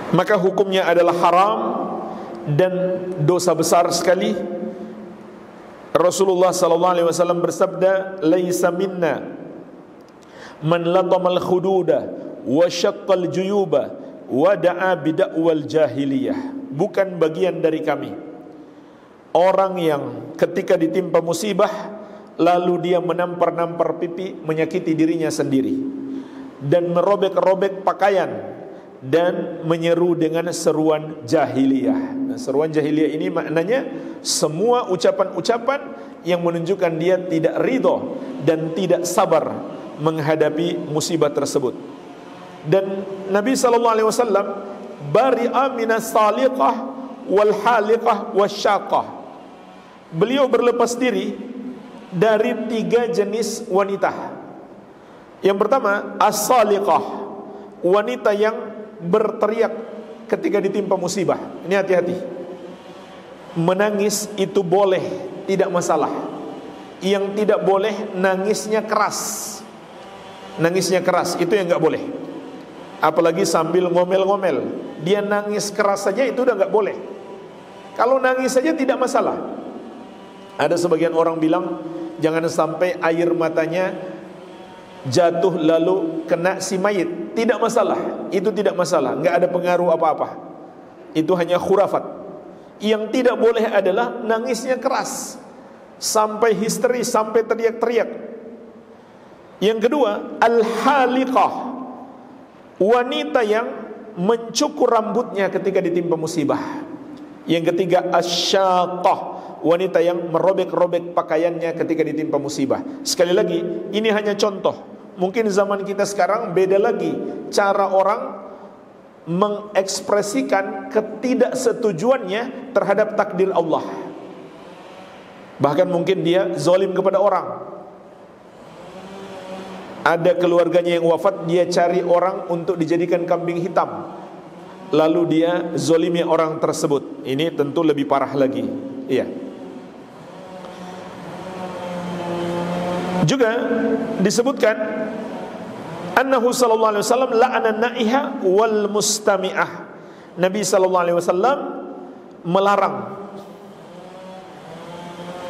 Maka hukumnya adalah haram dan dosa besar sekali. Rasulullah sallallahu alaihi wasallam bersabda, "Laisa minna man latamal khududa wa syaqqal juyuba wa da'a bid'awal jahiliyah." Bukan bagian dari kami orang yang ketika ditimpa musibah lalu dia menampar-nampar pipi, menyakiti dirinya sendiri, dan merobek-robek pakaian, dan menyeru dengan seruan jahiliyah. Nah, seruan jahiliyah ini maknanya semua ucapan-ucapan yang menunjukkan dia tidak ridho dan tidak sabar menghadapi musibah tersebut. Dan Nabi SAW bari'a minas saliqah wal haliqah wasyaqah. Beliau berlepas diri dari 3 jenis wanita. Yang pertama, as-saliqah, wanita yang berteriak ketika ditimpa musibah. Ini hati-hati. Menangis itu boleh, tidak masalah. Yang tidak boleh nangisnya keras. Nangisnya keras itu yang enggak boleh. Apalagi sambil ngomel-ngomel. Dia nangis keras saja itu udah enggak boleh. Kalau nangis saja tidak masalah. Ada sebagian orang bilang jangan sampai air matanya jatuh lalu kena si mayit. Tidak masalah, itu tidak masalah, enggak ada pengaruh apa-apa. Itu hanya khurafat. Yang tidak boleh adalah nangisnya keras sampai histeris, sampai teriak-teriak. Yang kedua, al-haliqah, wanita yang mencukur rambutnya ketika ditimpa musibah. Yang ketiga, asyaqah, wanita yang merobek-robek pakaiannya ketika ditimpa musibah. Sekali lagi, ini hanya contoh. Mungkin zaman kita sekarang beda lagi cara orang mengekspresikan ketidaksetujuannya terhadap takdir Allah. Bahkan mungkin dia zalim kepada orang. Ada keluarganya yang wafat, dia cari orang untuk dijadikan kambing hitam, lalu dia zalimi orang tersebut. Ini tentu lebih parah lagi. Iya. Juga disebutkan annahu sallallahu alaihi wasallam la'ana na'iha wal mustami'ah. Nabi sallallahu alaihi wasallam melarang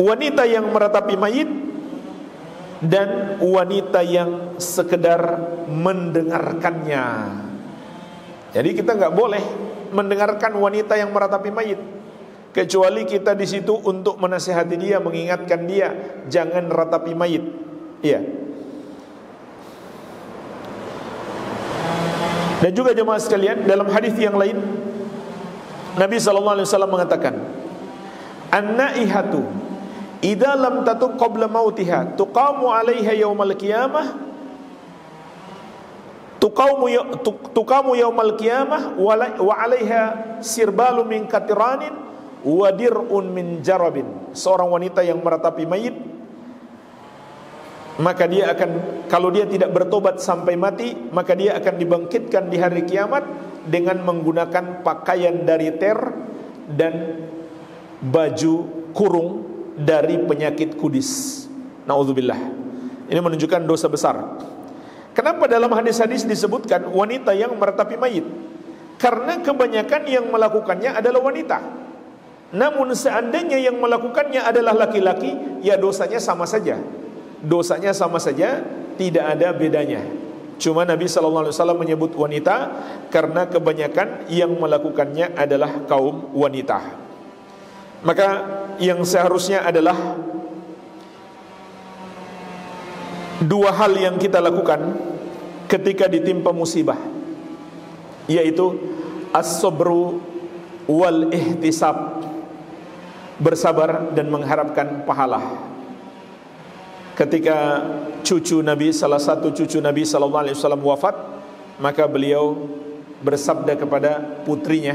wanita yang meratapi mayit dan wanita yang sekedar mendengarkannya. Jadi kita enggak boleh mendengarkan wanita yang meratapi mayit, kecuali kita di situ untuk menasihati dia, mengingatkan dia jangan ratapi mayit. Iya. Dan juga jemaah sekalian, dalam hadis yang lain Nabi sallallahu alaihi wasallam mengatakan, "An-naihatu idza lam tatub qabla mautiha tuqamu 'alaiha yaumal qiyamah tuqamu yaumal qiyamah wa 'alaiha sirbalu min katiranin wadir'un min jarabin, seorang wanita yang meratapi mayit, maka dia akan, kalau dia tidak bertobat sampai mati, maka dia akan dibangkitkan di hari kiamat dengan menggunakan pakaian dari ter dan baju kurung dari penyakit kudis. Nauzubillah. Ini menunjukkan dosa besar. Kenapa dalam hadis-hadis disebutkan wanita yang meratapi mayit? Karena kebanyakan yang melakukannya adalah wanita. Namun seandainya yang melakukannya adalah laki-laki, ya dosanya sama saja. Dosanya sama saja, tidak ada bedanya. Cuma Nabi SAW menyebut wanita karena kebanyakan yang melakukannya adalah kaum wanita. Maka yang seharusnya adalah dua hal yang kita lakukan ketika ditimpa musibah, yaitu as-sabru wal ihtisab, bersabar dan mengharapkan pahala. Ketika cucu Nabi, salah satu cucu Nabi SAW wafat, maka beliau bersabda kepada putrinya,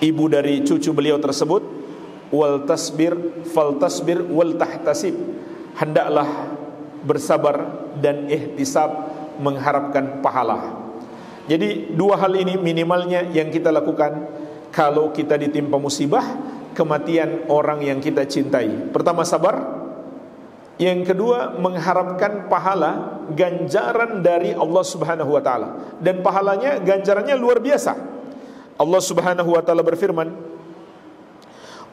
ibu dari cucu beliau tersebut, wal tasbir fal tasbir wal tahtasib, hendaklah bersabar dan ihtisab, mengharapkan pahala. Jadi dua hal ini minimalnya yang kita lakukan kalau kita ditimpa musibah, kematian orang yang kita cintai. Pertama, sabar. Yang kedua, mengharapkan pahala, ganjaran dari Allah Subhanahu wa taala. Dan pahalanya, ganjarannya luar biasa. Allah Subhanahu wa taala berfirman,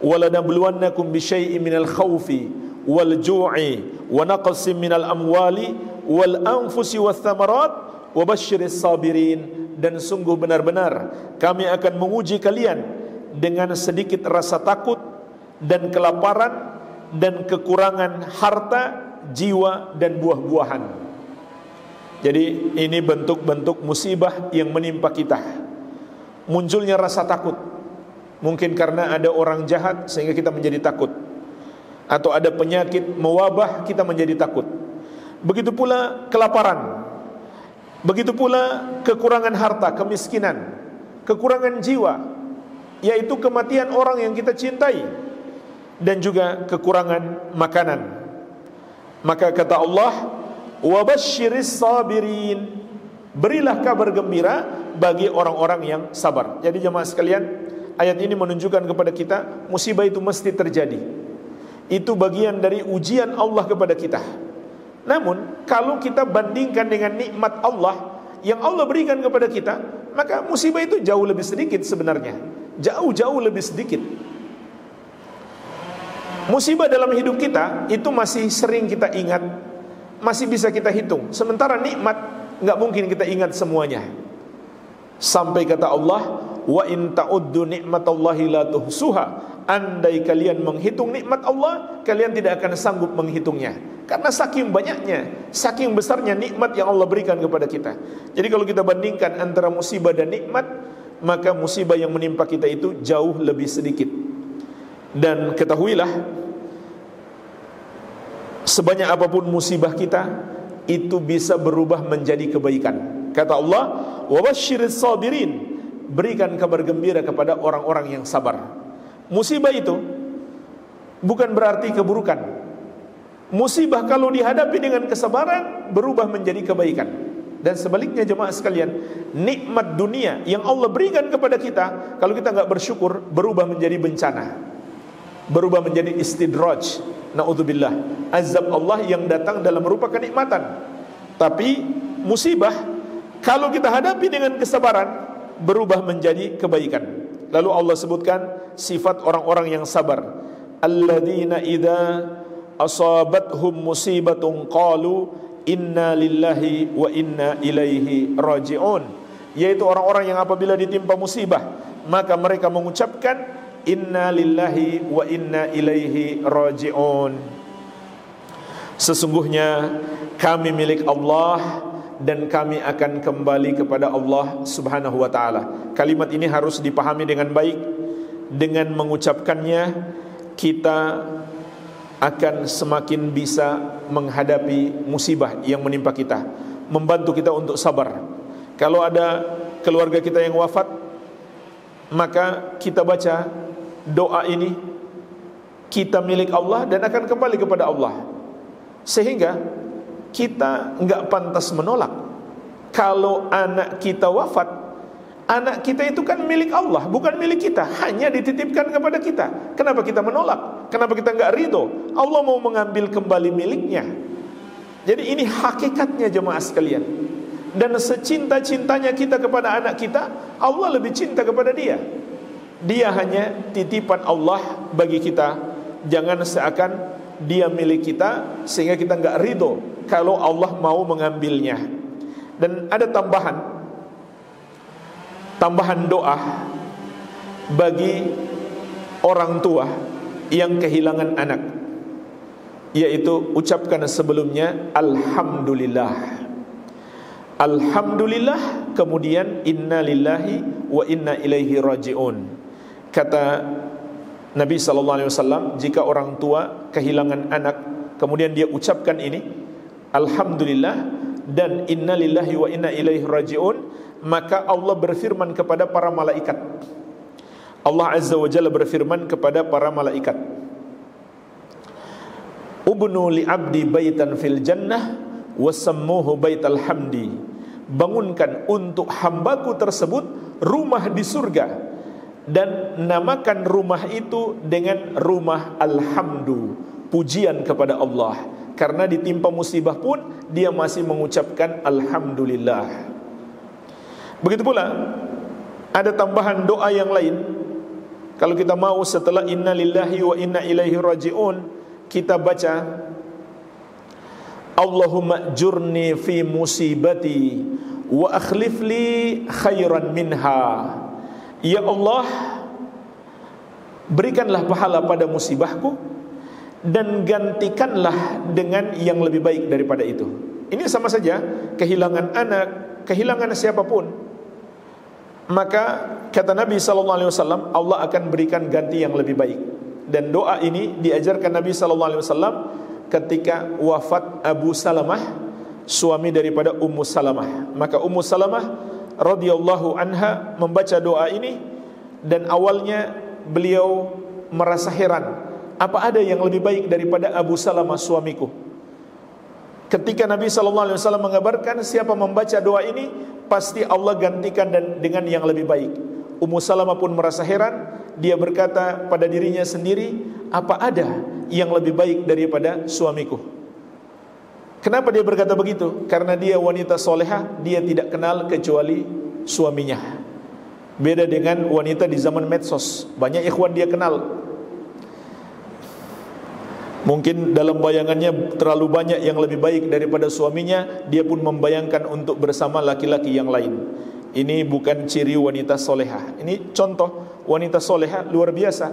"Walanabluwannakum bisyai'in minal khaufi wal ju'i wa naqsin minal amwali wal anfusi wath thamarat wa basyiris sabirin." Dan sungguh benar-benar kami akan menguji kalian dengan sedikit rasa takut dan kelaparan dan kekurangan harta, jiwa dan buah-buahan. Jadi ini bentuk-bentuk musibah yang menimpa kita. Munculnya rasa takut, mungkin karena ada orang jahat sehingga kita menjadi takut, atau ada penyakit mewabah kita menjadi takut. Begitu pula kelaparan, begitu pula kekurangan harta, kemiskinan, kekurangan jiwa, yaitu kematian orang yang kita cintai, dan juga kekurangan makanan. Maka kata Allah, wa basyiris sabirin, berilah kabar gembira bagi orang-orang yang sabar. Jadi jemaah sekalian, ayat ini menunjukkan kepada kita musibah itu mesti terjadi. Itu bagian dari ujian Allah kepada kita. Namun kalau kita bandingkan dengan nikmat Allah yang Allah berikan kepada kita, maka musibah itu jauh lebih sedikit sebenarnya. Jauh-jauh lebih sedikit. Musibah dalam hidup kita itu masih sering kita ingat, masih bisa kita hitung. Sementara nikmat enggak mungkin kita ingat semuanya. Sampai kata Allah, wa in ta'uddu ni'matallahi la tuhsuha, andai kalian menghitung nikmat Allah, kalian tidak akan sanggup menghitungnya. Karena saking banyaknya, saking besarnya nikmat yang Allah berikan kepada kita. Jadi kalau kita bandingkan antara musibah dan nikmat, maka musibah yang menimpa kita itu jauh lebih sedikit. Dan ketahuilah, sebanyak apapun musibah kita, itu bisa berubah menjadi kebaikan. Kata Allah, wa basyiris sabirin, berikan kabar gembira kepada orang-orang yang sabar. Musibah itu bukan berarti keburukan. Musibah kalau dihadapi dengan kesabaran, berubah menjadi kebaikan. Dan sebaliknya jemaah sekalian, nikmat dunia yang Allah berikan kepada kita, kalau kita enggak bersyukur, berubah menjadi bencana, berubah menjadi istidraj. Na'udzubillah, azab Allah yang datang dalam rupa kenikmatan. Tapi musibah kalau kita hadapi dengan kesabaran, berubah menjadi kebaikan. Lalu Allah sebutkan sifat orang-orang yang sabar. Alladzina idza asabathum musibatun qalu inna lillahi wa inna ilaihi raji'un, yaitu orang-orang yang apabila ditimpa musibah, maka mereka mengucapkan inna lillahi wa inna ilaihi raji'un. Sesungguhnya kami milik Allah dan kami akan kembali kepada Allah Subhanahu wa taala. Kalimat ini harus dipahami dengan baik. Dengan mengucapkannya, kita akan semakin bisa menghadapi musibah yang menimpa kita, membantu kita untuk sabar. Kalau ada keluarga kita yang wafat, maka kita baca doa ini kita milik Allah dan akan kembali kepada Allah. Sehingga kita enggak pantas menolak. Kalau anak kita wafat, anak kita itu kan milik Allah, bukan milik kita, hanya dititipkan kepada kita. Kenapa kita menolak? Kenapa kita enggak ridho? Allah mau mengambil kembali miliknya. Jadi ini hakikatnya jemaah sekalian. Dan secinta-cintanya kita kepada anak kita, Allah lebih cinta kepada dia. Dia hanya titipan Allah bagi kita. Jangan seakan dia milik kita sehingga kita enggak ridho kalau Allah mau mengambilnya. Dan ada tambahan doa bagi orang tua yang kehilangan anak, yaitu ucapkan sebelumnya Alhamdulillah. Alhamdulillah, kemudian inna lillahi wa inna ilaihi raji'un. Kata Nabi SAW, jika orang tua kehilangan anak, kemudian dia ucapkan ini Alhamdulillah dan inna lillahi wa inna ilaihi raji'un, maka Allah berfirman kepada para malaikat. Allah Azza wa Jalla berfirman kepada para malaikat, Ubnu li abdi baitan fil jannah wasammuhu baital hamdi. Bangunkan untuk hambaku tersebut rumah di surga dan namakan rumah itu dengan rumah alhamdu, pujian kepada Allah. Karena ditimpa musibah pun dia masih mengucapkan alhamdulillah. Begitu pula ada tambahan doa yang lain. Kalau kita mau setelah inna lillahi wa inna ilaihi raji'un, kita baca Allahumma jurni fi musibati wa akhlif li khairan minha. Ya Allah, berikanlah pahala pada musibahku dan gantikanlah dengan yang lebih baik daripada itu. Ini sama saja kehilangan anak, kehilangan siapapun. Maka kata Nabi SAW, Allah akan berikan ganti yang lebih baik. Dan doa ini diajarkan Nabi SAW ketika wafat Abu Salamah, suami daripada Ummu Salamah. Maka Ummu Salamah radhiyallahu anha membaca doa ini, dan awalnya beliau merasa heran, apa ada yang lebih baik daripada Abu Salamah suamiku? Ketika Nabi SAW mengabarkan siapa membaca doa ini pasti Allah gantikan dengan yang lebih baik. Ummu Salamah pun merasa heran. Dia berkata pada dirinya sendiri, apa ada yang lebih baik daripada suamiku? Kenapa dia berkata begitu? Karena dia wanita solehah, dia tidak kenal kecuali suaminya. Beda dengan wanita di zaman medsos, banyak ikhwan dia kenal. Mungkin dalam bayangannya terlalu banyak yang lebih baik daripada suaminya, dia pun membayangkan untuk bersama laki-laki yang lain. Ini bukan ciri wanita solehah. Ini contoh wanita solehah luar biasa.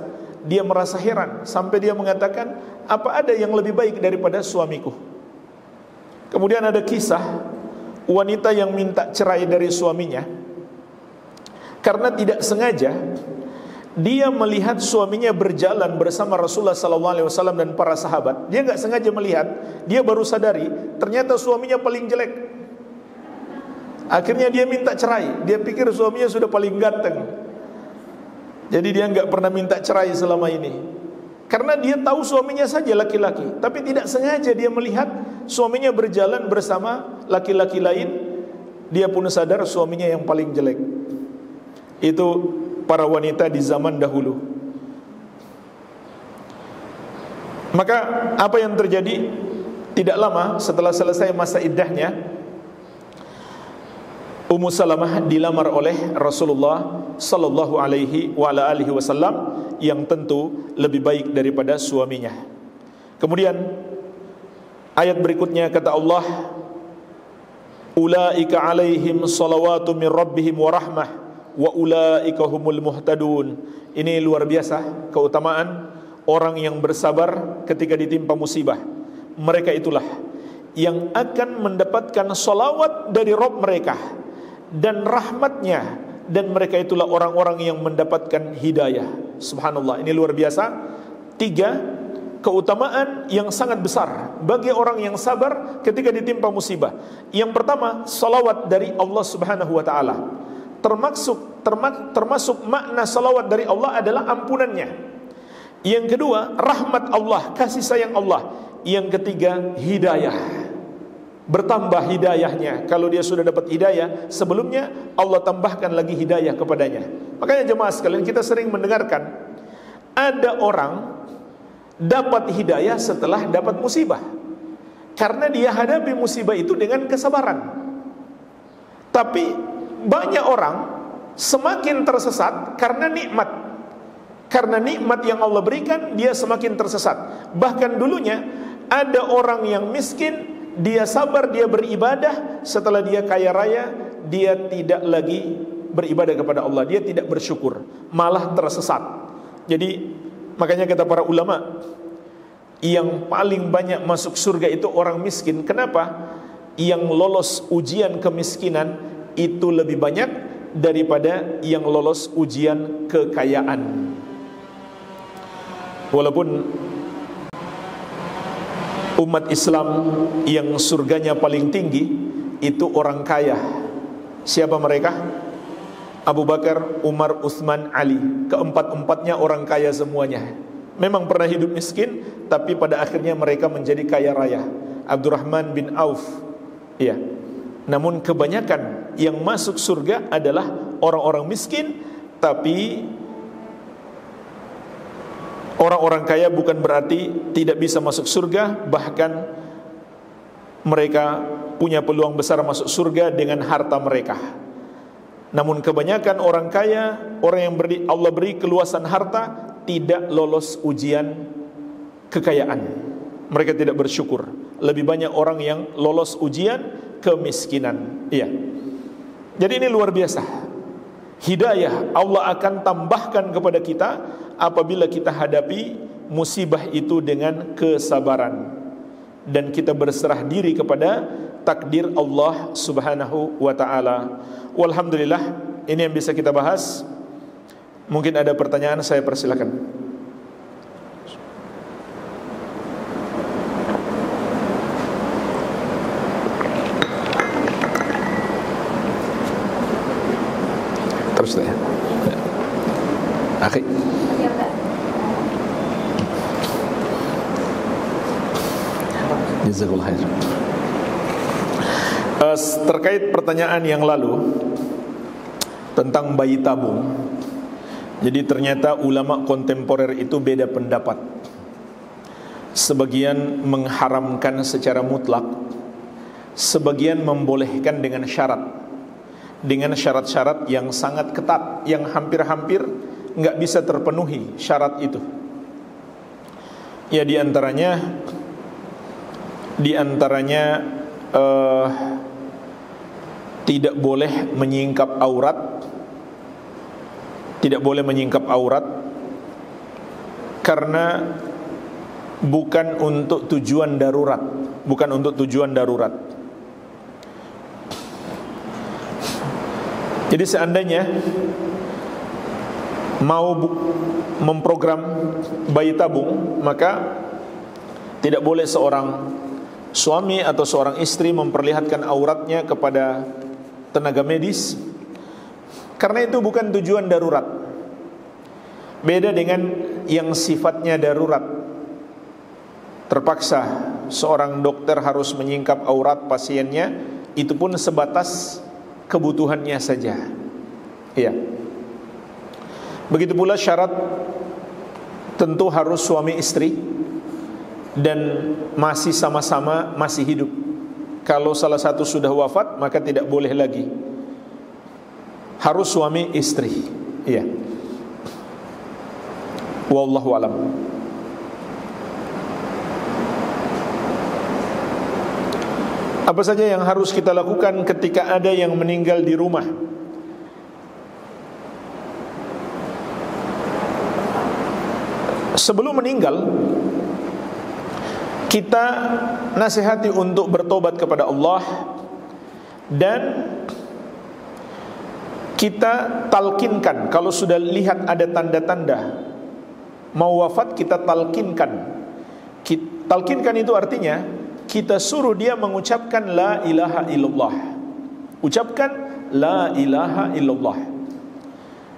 Dia merasa heran sampai dia mengatakan, apa ada yang lebih baik daripada suamiku? Kemudian ada kisah wanita yang minta cerai dari suaminya karena tidak sengaja dia melihat suaminya berjalan bersama Rasulullah SAW dan para sahabat. Dia nggak sengaja melihat, dia baru sadari ternyata suaminya paling jelek. Akhirnya dia minta cerai. Dia pikir suaminya sudah paling ganteng, jadi dia nggak pernah minta cerai selama ini. Karena dia tahu suaminya saja laki-laki, tapi tidak sengaja dia melihat suaminya berjalan bersama laki-laki lain. Dia pun sadar suaminya yang paling jelek. Itu para wanita di zaman dahulu. Maka apa yang terjadi? Tidak lama setelah selesai masa iddahnya, Ummu Salamah dilamar oleh Rasulullah sallallahu alaihi wa ala alihi wasallam, yang tentu lebih baik daripada suaminya. Kemudian ayat berikutnya kata Allah, ulaika alaihim salawatu min rabbihim wa rahmah wa ulaika humul muhtadun. Ini luar biasa keutamaan orang yang bersabar ketika ditimpa musibah. Mereka itulah yang akan mendapatkan salawat dari Rabb mereka dan rahmatnya, dan mereka itulah orang-orang yang mendapatkan hidayah. Subhanallah, ini luar biasa. 3 keutamaan yang sangat besar bagi orang yang sabar ketika ditimpa musibah. Yang pertama, salawat dari Allah Subhanahu wa ta'ala. termasuk makna salawat dari Allah adalah ampunannya. Yang kedua, rahmat Allah, kasih sayang Allah. Yang ketiga, hidayah, bertambah hidayahnya. Kalau dia sudah dapat hidayah sebelumnya, Allah tambahkan lagi hidayah kepadanya. Makanya jemaah sekalian, kita sering mendengarkan ada orang dapat hidayah setelah dapat musibah, karena dia hadapi musibah itu dengan kesabaran. Tapi banyak orang semakin tersesat karena nikmat. Karena nikmat yang Allah berikan, dia semakin tersesat. Bahkan dulunya ada orang yang miskin, dia sabar, dia beribadah. Setelah dia kaya raya, dia tidak lagi beribadah kepada Allah, dia tidak bersyukur, malah tersesat. Jadi makanya kata para ulama, yang paling banyak masuk surga itu orang miskin. Kenapa? Yang lolos ujian kemiskinan itu lebih banyak daripada yang lolos ujian kekayaan. Walaupun umat Islam yang surganya paling tinggi itu orang kaya. Siapa mereka? Abu Bakar, Umar, Utsman, Ali. Keempat-empatnya orang kaya semuanya. Memang pernah hidup miskin, tapi pada akhirnya mereka menjadi kaya raya. Abdurrahman bin Auf, ya. Namun kebanyakan yang masuk surga adalah orang-orang miskin. Tapi orang-orang kaya bukan berarti tidak bisa masuk surga. Bahkan mereka punya peluang besar masuk surga dengan harta mereka. Namun kebanyakan orang kaya, orang yang Allah beri keluasan harta, tidak lolos ujian kekayaan. Mereka tidak bersyukur. Lebih banyak orang yang lolos ujian kemiskinan. Iya. Jadi ini luar biasa. Hidayah Allah akan tambahkan kepada kita apabila kita hadapi musibah itu dengan kesabaran dan kita berserah diri kepada takdir Allah Subhanahu wa taala. Walhamdulillah, ini yang bisa kita bahas. Mungkin ada pertanyaan, saya persilakan. Terus ya. Akhi. Jazakallahu khair. Terkait pertanyaan yang lalu tentang bayi tabung. Jadi ternyata ulama kontemporer itu beda pendapat. Sebagian mengharamkan secara mutlak, sebagian membolehkan dengan syarat, dengan syarat-syarat yang sangat ketat, yang hampir-hampir nggak bisa terpenuhi syarat itu. Ya diantaranya tidak boleh menyingkap aurat. Tidak boleh menyingkap aurat karena bukan untuk tujuan darurat, bukan untuk tujuan darurat. Jadi seandainya mau memprogram bayi tabung, maka tidak boleh seorang suami atau seorang istri memperlihatkan auratnya kepada tenaga medis, karena itu bukan tujuan darurat. Beda dengan yang sifatnya darurat. Terpaksa seorang dokter harus menyingkap aurat pasiennya, itu pun sebatas kebutuhannya saja. Iya. Begitu pula syarat tentu harus suami istri dan masih sama-sama masih hidup. Kalau salah satu sudah wafat, maka tidak boleh lagi. Harus suami istri. Iya. Wallahu alam. Apa saja yang harus kita lakukan ketika ada yang meninggal di rumah? Sebelum meninggal, kita nasihati untuk bertobat kepada Allah dan kita talkinkan. Kalau sudah lihat ada tanda-tanda mau wafat, kita talkinkan. Talkinkan itu artinya kita suruh dia mengucapkan la ilaha illallah. Ucapkan la ilaha illallah.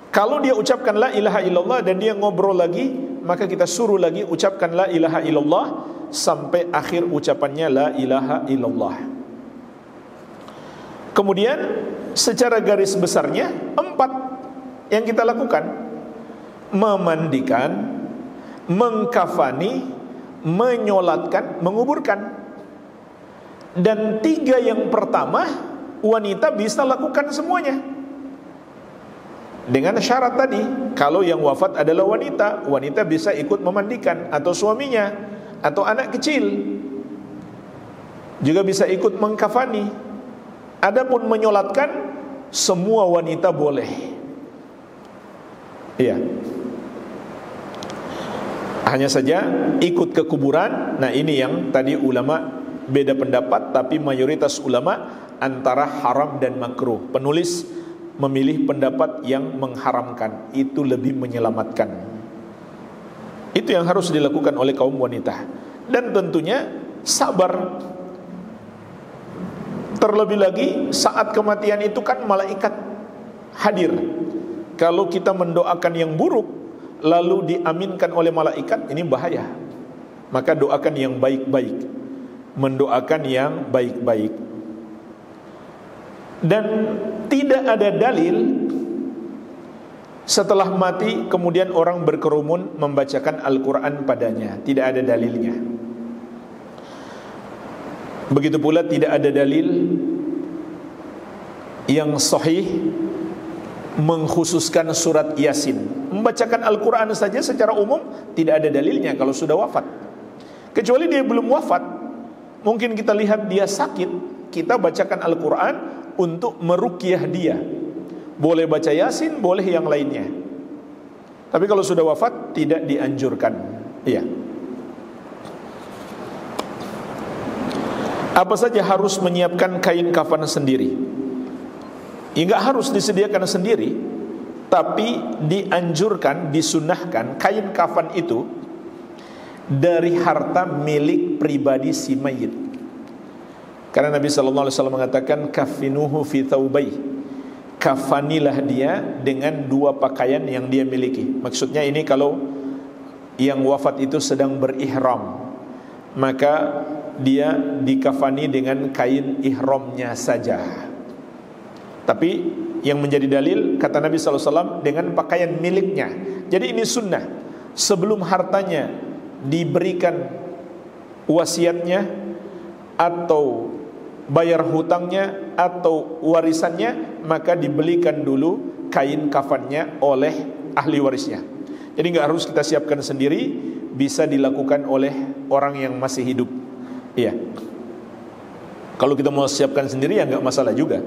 Kalau dia ucapkan la ilaha illallah dan dia ngobrol lagi, maka kita suruh lagi ucapkan la ilaha illallah sampai akhir ucapannya la ilaha illallah. Kemudian secara garis besarnya 4 yang kita lakukan: memandikan, mengkafani, menyolatkan, menguburkan. Dan 3 yang pertama wanita bisa lakukan semuanya, dengan syarat tadi, kalau yang wafat adalah wanita, wanita bisa ikut memandikan, atau suaminya, atau anak kecil juga bisa ikut mengkafani. Adapun menyolatkan, semua wanita boleh. Iya. Hanya saja ikut ke kuburan. Nah, ini yang tadi ulama beda pendapat, tapi mayoritas ulama antara haram dan makruh. Penulis memilih pendapat yang mengharamkan, itu lebih menyelamatkan. Itu yang harus dilakukan oleh kaum wanita. Dan tentunya sabar. Terlebih lagi saat kematian itu kan malaikat hadir. Kalau kita mendoakan yang buruk lalu diaminkan oleh malaikat, ini bahaya. Maka doakan yang baik-baik, mendoakan yang baik-baik. Dan tidak ada dalil setelah mati kemudian orang berkerumun membacakan Al-Quran padanya. Tidak ada dalilnya. Begitu pula tidak ada dalil yang sahih mengkhususkan surat Yasin. Membacakan Al-Quran saja secara umum tidak ada dalilnya kalau sudah wafat. Kecuali dia belum wafat, mungkin kita lihat dia sakit, kita bacakan Al-Quran untuk meruqyah dia. Boleh baca Yasin, boleh yang lainnya. Tapi kalau sudah wafat tidak dianjurkan. Iya. Apa saja harus menyiapkan kain kafan sendiri? Enggak harus disediakan sendiri, tapi dianjurkan, disunnahkan kain kafan itu dari harta milik pribadi si mayit. Karena Nabi SAW mengatakan kafinuhu fi thawbai, kafanilah dia dengan 2 pakaian yang dia miliki. Maksudnya ini kalau yang wafat itu sedang berihram, maka dia dikafani dengan kain ihramnya saja. Tapi yang menjadi dalil kata Nabi SAW dengan pakaian miliknya. Jadi ini sunnah. Sebelum hartanya diberikan wasiatnya atau bayar hutangnya atau warisannya, maka dibelikan dulu kain kafannya oleh ahli warisnya. Jadi nggak harus kita siapkan sendiri, bisa dilakukan oleh orang yang masih hidup. Iya. Kalau kita mau siapkan sendiri ya nggak masalah juga.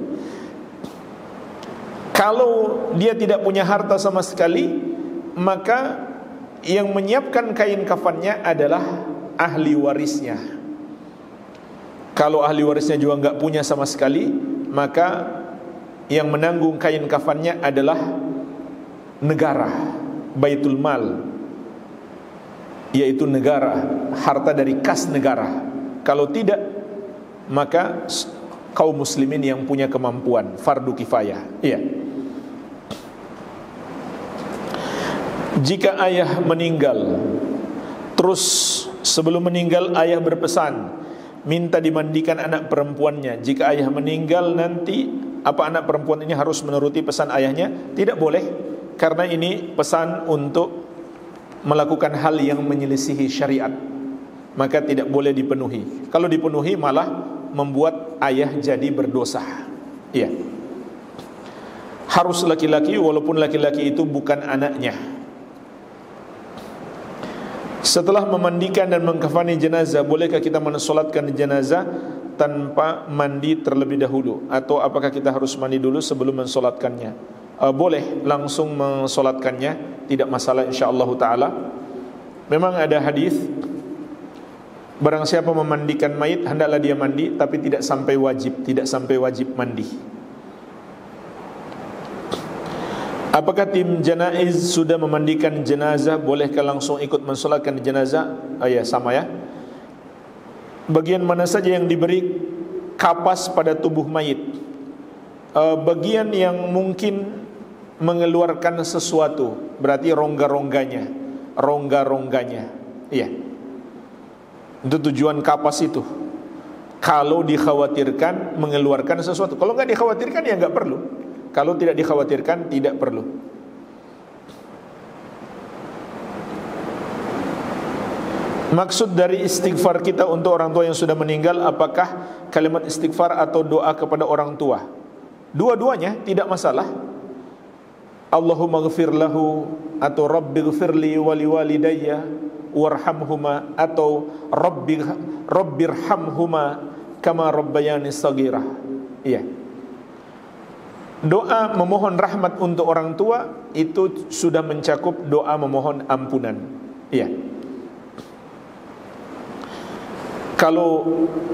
Kalau dia tidak punya harta sama sekali, maka yang menyiapkan kain kafannya adalah ahli warisnya. Kalau ahli warisnya juga nggak punya sama sekali, maka yang menanggung kain kafannya adalah negara, baitul mal, yaitu negara, harta dari kas negara. Kalau tidak, maka kaum muslimin yang punya kemampuan, fardu kifayah. Iya. Jika ayah meninggal, terus sebelum meninggal ayah berpesan minta dimandikan anak perempuannya. Jika ayah meninggal nanti, apa anak perempuan ini harus menuruti pesan ayahnya? Tidak boleh, karena ini pesan untuk melakukan hal yang menyelisihi syariat, maka tidak boleh dipenuhi. Kalau dipenuhi malah membuat ayah jadi berdosa. Iya. Harus laki-laki, walaupun laki-laki itu bukan anaknya. Setelah memandikan dan mengkafani jenazah, bolehkah kita mensolatkan jenazah tanpa mandi terlebih dahulu? Atau apakah kita harus mandi dulu sebelum mensolatkannya? Boleh langsung mensolatkannya, tidak masalah insyaAllah ta'ala. Memang ada hadis, barang siapa memandikan mayit, hendaklah dia mandi, tapi tidak sampai wajib mandi. Apakah tim janaiz sudah memandikan jenazah, bolehkah langsung ikut mensolatkan jenazah? Ya, sama ya. Bagian mana saja yang diberi kapas pada tubuh mayit, bagian yang mungkin mengeluarkan sesuatu, berarti rongga-rongganya. Iya. Itu tujuan kapas itu. Kalau dikhawatirkan mengeluarkan sesuatu. Kalau nggak dikhawatirkan ya nggak perlu. Kalau tidak dikhawatirkan tidak perlu. Maksud dari istighfar kita untuk orang tua yang sudah meninggal, apakah kalimat istighfar atau doa kepada orang tua? Dua-duanya tidak masalah. Allahumma ghfir lahu atau Rabbi ghfirli wali walidayya warhamhuma atau Rabbirhamhuma kama rabbayani saghirah. Iya. Doa memohon rahmat untuk orang tua itu sudah mencakup doa memohon ampunan. Iya. Kalau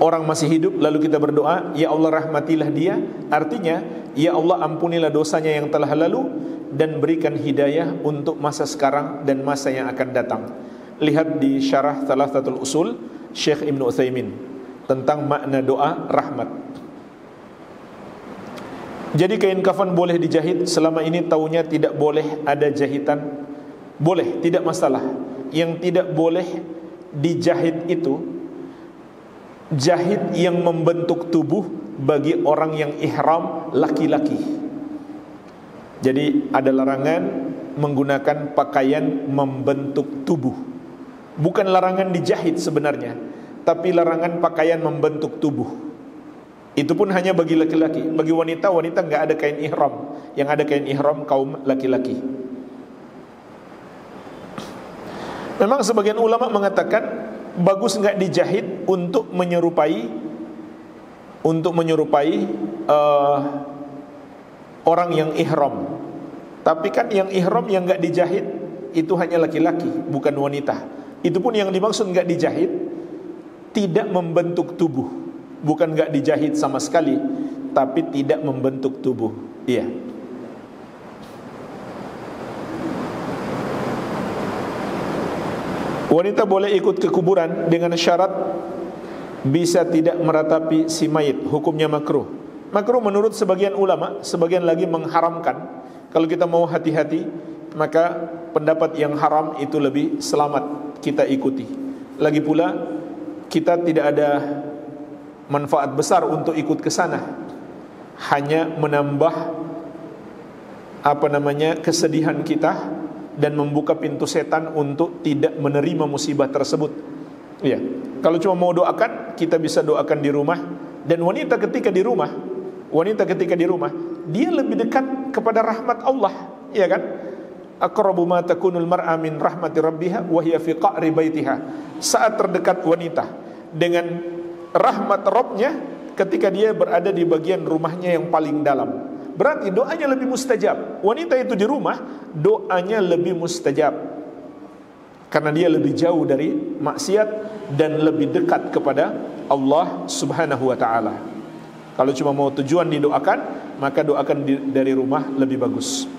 orang masih hidup lalu kita berdoa, ya Allah rahmatilah dia, artinya ya Allah ampunilah dosanya yang telah lalu dan berikan hidayah untuk masa sekarang dan masa yang akan datang. Lihat di syarah Thalathatul Usul Syekh Ibn Utsaimin tentang makna doa rahmat. Jadi kain kafan boleh dijahit, selama ini taunya tidak boleh ada jahitan. Boleh, tidak masalah. Yang tidak boleh dijahit itu jahit yang membentuk tubuh bagi orang yang ihram laki-laki. Jadi ada larangan menggunakan pakaian membentuk tubuh. Bukan larangan dijahit sebenarnya, tapi larangan pakaian membentuk tubuh. Itu pun hanya bagi laki-laki. Bagi wanita nggak ada kain ihram. Yang ada kain ihram kaum laki-laki. Memang sebagian ulama mengatakan bagus nggak dijahit untuk menyerupai orang yang ihram. Tapi kan yang ihram yang nggak dijahit itu hanya laki-laki, bukan wanita. Itu pun yang dimaksud nggak dijahit tidak membentuk tubuh, bukan nggak dijahit sama sekali, tapi tidak membentuk tubuh. Iya. Wanita boleh ikut ke kuburan dengan syarat bisa tidak meratapi si mayit. Hukumnya makruh. Makruh menurut sebagian ulama, sebagian lagi mengharamkan. Kalau kita mau hati-hati, maka pendapat yang haram itu lebih selamat kita ikuti. Lagi pula kita tidak ada manfaat besar untuk ikut ke sana. Hanya menambah kesedihan kita dan membuka pintu setan untuk tidak menerima musibah tersebut. Iya. Kalau cuma mau doakan, kita bisa doakan di rumah. Dan wanita ketika di rumah, dia lebih dekat kepada rahmat Allah, iya kan? Aqrabu ma takunul mar'a min rahmati rabbiha wa hiya fi qa'ri baitiha. Saat terdekat wanita dengan rahmat Rabbnya ketika dia berada di bagian rumahnya yang paling dalam. Berarti doanya lebih mustajab. Wanita itu di rumah, doanya lebih mustajab karena dia lebih jauh dari maksiat dan lebih dekat kepada Allah Subhanahu wa ta'ala. Kalau cuma mau tujuan didoakan, maka doakan dari rumah lebih bagus.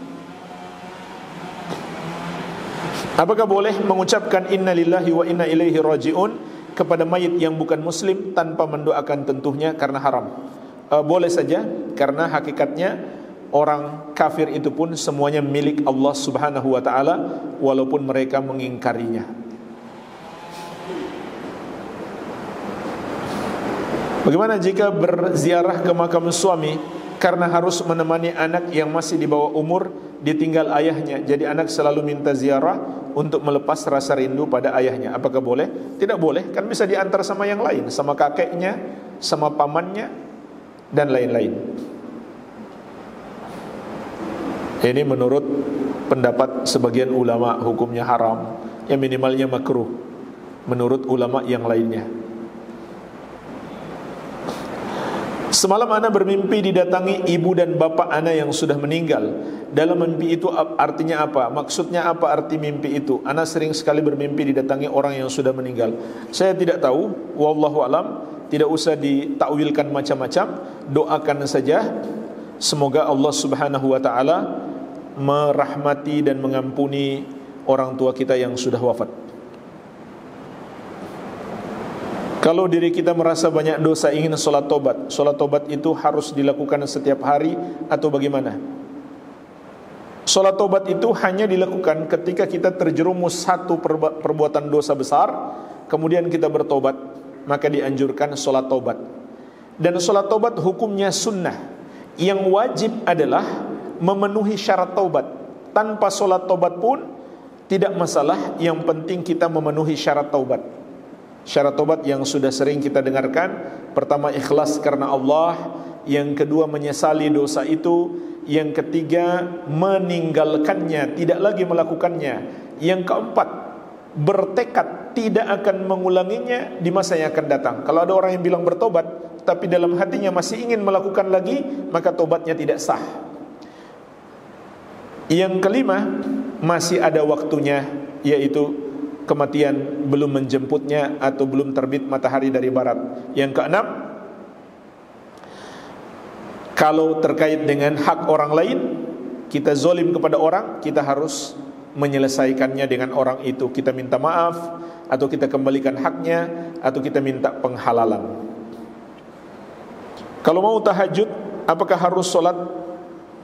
Apakah boleh mengucapkan inna lillahi wa inna ilaihi raji'un kepada mayit yang bukan muslim tanpa mendoakan? Tentunya karena haram. Boleh saja, karena hakikatnya orang kafir itu pun semuanya milik Allah Subhanahu wa ta'ala, walaupun mereka mengingkarinya. Bagaimana jika berziarah ke makam suami karena harus menemani anak yang masih di bawah umur, ditinggal ayahnya, jadi anak selalu minta ziarah untuk melepas rasa rindu pada ayahnya? Apakah boleh? Tidak boleh, kan bisa diantar sama yang lain, sama kakeknya, sama pamannya, dan lain-lain. Ini menurut pendapat sebagian ulama hukumnya haram, yang minimalnya makruh menurut ulama yang lainnya. Semalam ana bermimpi didatangi ibu dan bapak ana yang sudah meninggal. Dalam mimpi itu artinya apa? Maksudnya apa arti mimpi itu? Ana sering sekali bermimpi didatangi orang yang sudah meninggal. Saya tidak tahu, wallahu alam. Tidak usah ditakwilkan macam-macam. Doakan saja semoga Allah Subhanahu wa ta'ala merahmati dan mengampuni orang tua kita yang sudah wafat. Kalau diri kita merasa banyak dosa, ingin sholat tobat, sholat tobat itu harus dilakukan setiap hari atau bagaimana? Sholat tobat itu hanya dilakukan ketika kita terjerumus satu perbuatan dosa besar, kemudian kita bertobat, maka dianjurkan sholat tobat. Dan sholat tobat hukumnya sunnah. Yang wajib adalah memenuhi syarat tobat. Tanpa sholat tobat pun tidak masalah, yang penting kita memenuhi syarat tobat. Syarat tobat yang sudah sering kita dengarkan, pertama ikhlas karena Allah, yang kedua menyesali dosa itu, yang ketiga meninggalkannya, tidak lagi melakukannya, yang keempat bertekad tidak akan mengulanginya di masa yang akan datang. Kalau ada orang yang bilang bertobat tapi dalam hatinya masih ingin melakukan lagi, maka tobatnya tidak sah. Yang kelima, masih ada waktunya, yaitu kematian belum menjemputnya atau belum terbit matahari dari barat. Yang keenam, kalau terkait dengan hak orang lain, kita zolim kepada orang, kita harus menyelesaikannya dengan orang itu. Kita minta maaf, atau kita kembalikan haknya, atau kita minta penghalalan. Kalau mau tahajud, apakah harus sholat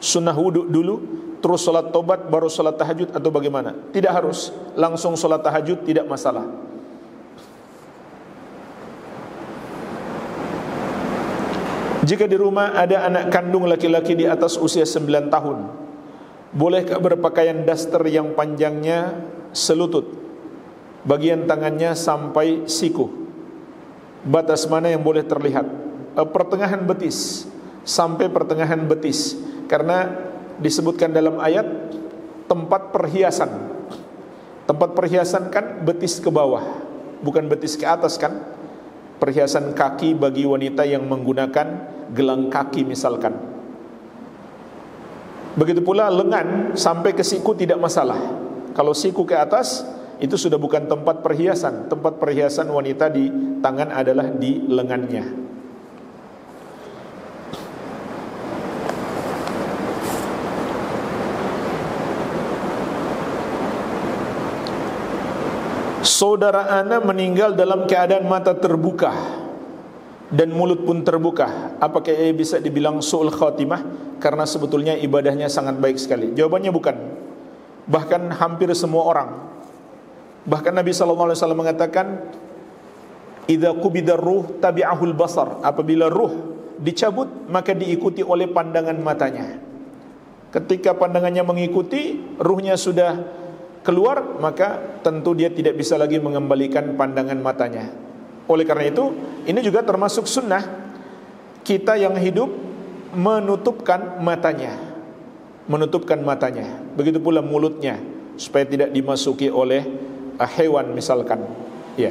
sunnah wudhu dulu, terus sholat tobat, baru sholat tahajud, atau bagaimana? Tidak harus, langsung sholat tahajud tidak masalah. Jika di rumah ada anak kandung laki-laki di atas usia 9 tahun, bolehkah berpakaian daster yang panjangnya selutut, bagian tangannya sampai siku? Batas mana yang boleh terlihat? Pertengahan betis, sampai pertengahan betis. Karena disebutkan dalam ayat tempat perhiasan. Tempat perhiasan kan betis ke bawah, bukan betis ke atas kan? Perhiasan kaki bagi wanita yang menggunakan gelang kaki misalkan. Begitu pula lengan sampai ke siku tidak masalah. Kalau siku ke atas itu sudah bukan tempat perhiasan. Tempat perhiasan wanita di tangan adalah di lengannya. Saudara ana meninggal dalam keadaan mata terbuka dan mulut pun terbuka, apakah ia bisa dibilang su'ul khatimah? Karena sebetulnya ibadahnya sangat baik sekali. Jawabannya bukan. Bahkan hampir semua orang. Bahkan Nabi SAW mengatakan, idza qubidar ruh tabi'ahul basar. Apabila ruh dicabut, maka diikuti oleh pandangan matanya. Ketika pandangannya mengikuti, ruhnya sudah keluar, maka tentu dia tidak bisa lagi mengembalikan pandangan matanya. Oleh karena itu, ini juga termasuk sunnah. Kita yang hidup menutupkan matanya. Menutupkan matanya. Begitu pula mulutnya, supaya tidak dimasuki oleh hewan misalkan. Ya.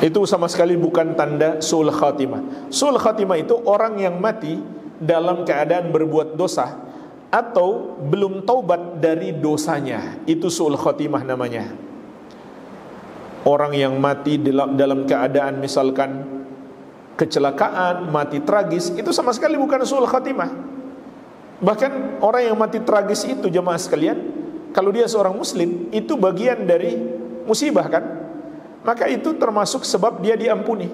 Itu sama sekali bukan tanda su'ul khatimah. Su'ul khatimah itu orang yang mati dalam keadaan berbuat dosa atau belum taubat dari dosanya, itu su'ul khatimah namanya. Orang yang mati dalam keadaan misalkan kecelakaan, mati tragis, itu sama sekali bukan su'ul khatimah. Bahkan orang yang mati tragis itu, jemaah sekalian, kalau dia seorang muslim, itu bagian dari musibah kan? Maka itu termasuk sebab dia diampuni.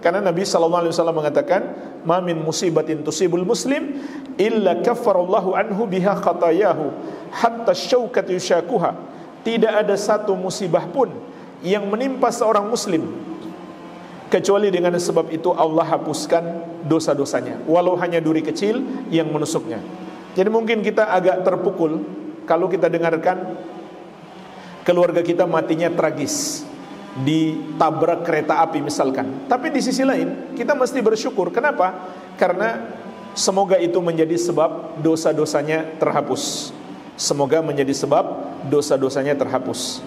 Karena Nabi SAW mengatakan, ma min musibatin tusibul muslim illa kaffarallahu anhu biha khatayahu hatta syaukat yushakuha. Tidak ada satu musibah pun yang menimpa seorang muslim kecuali dengan sebab itu Allah hapuskan dosa-dosanya, walau hanya duri kecil yang menusuknya. Jadi mungkin kita agak terpukul kalau kita dengarkan keluarga kita matinya tragis, ditabrak kereta api misalkan. Tapi di sisi lain kita mesti bersyukur. Kenapa? Karena semoga itu menjadi sebab dosa-dosanya terhapus. Semoga menjadi sebab dosa-dosanya terhapus.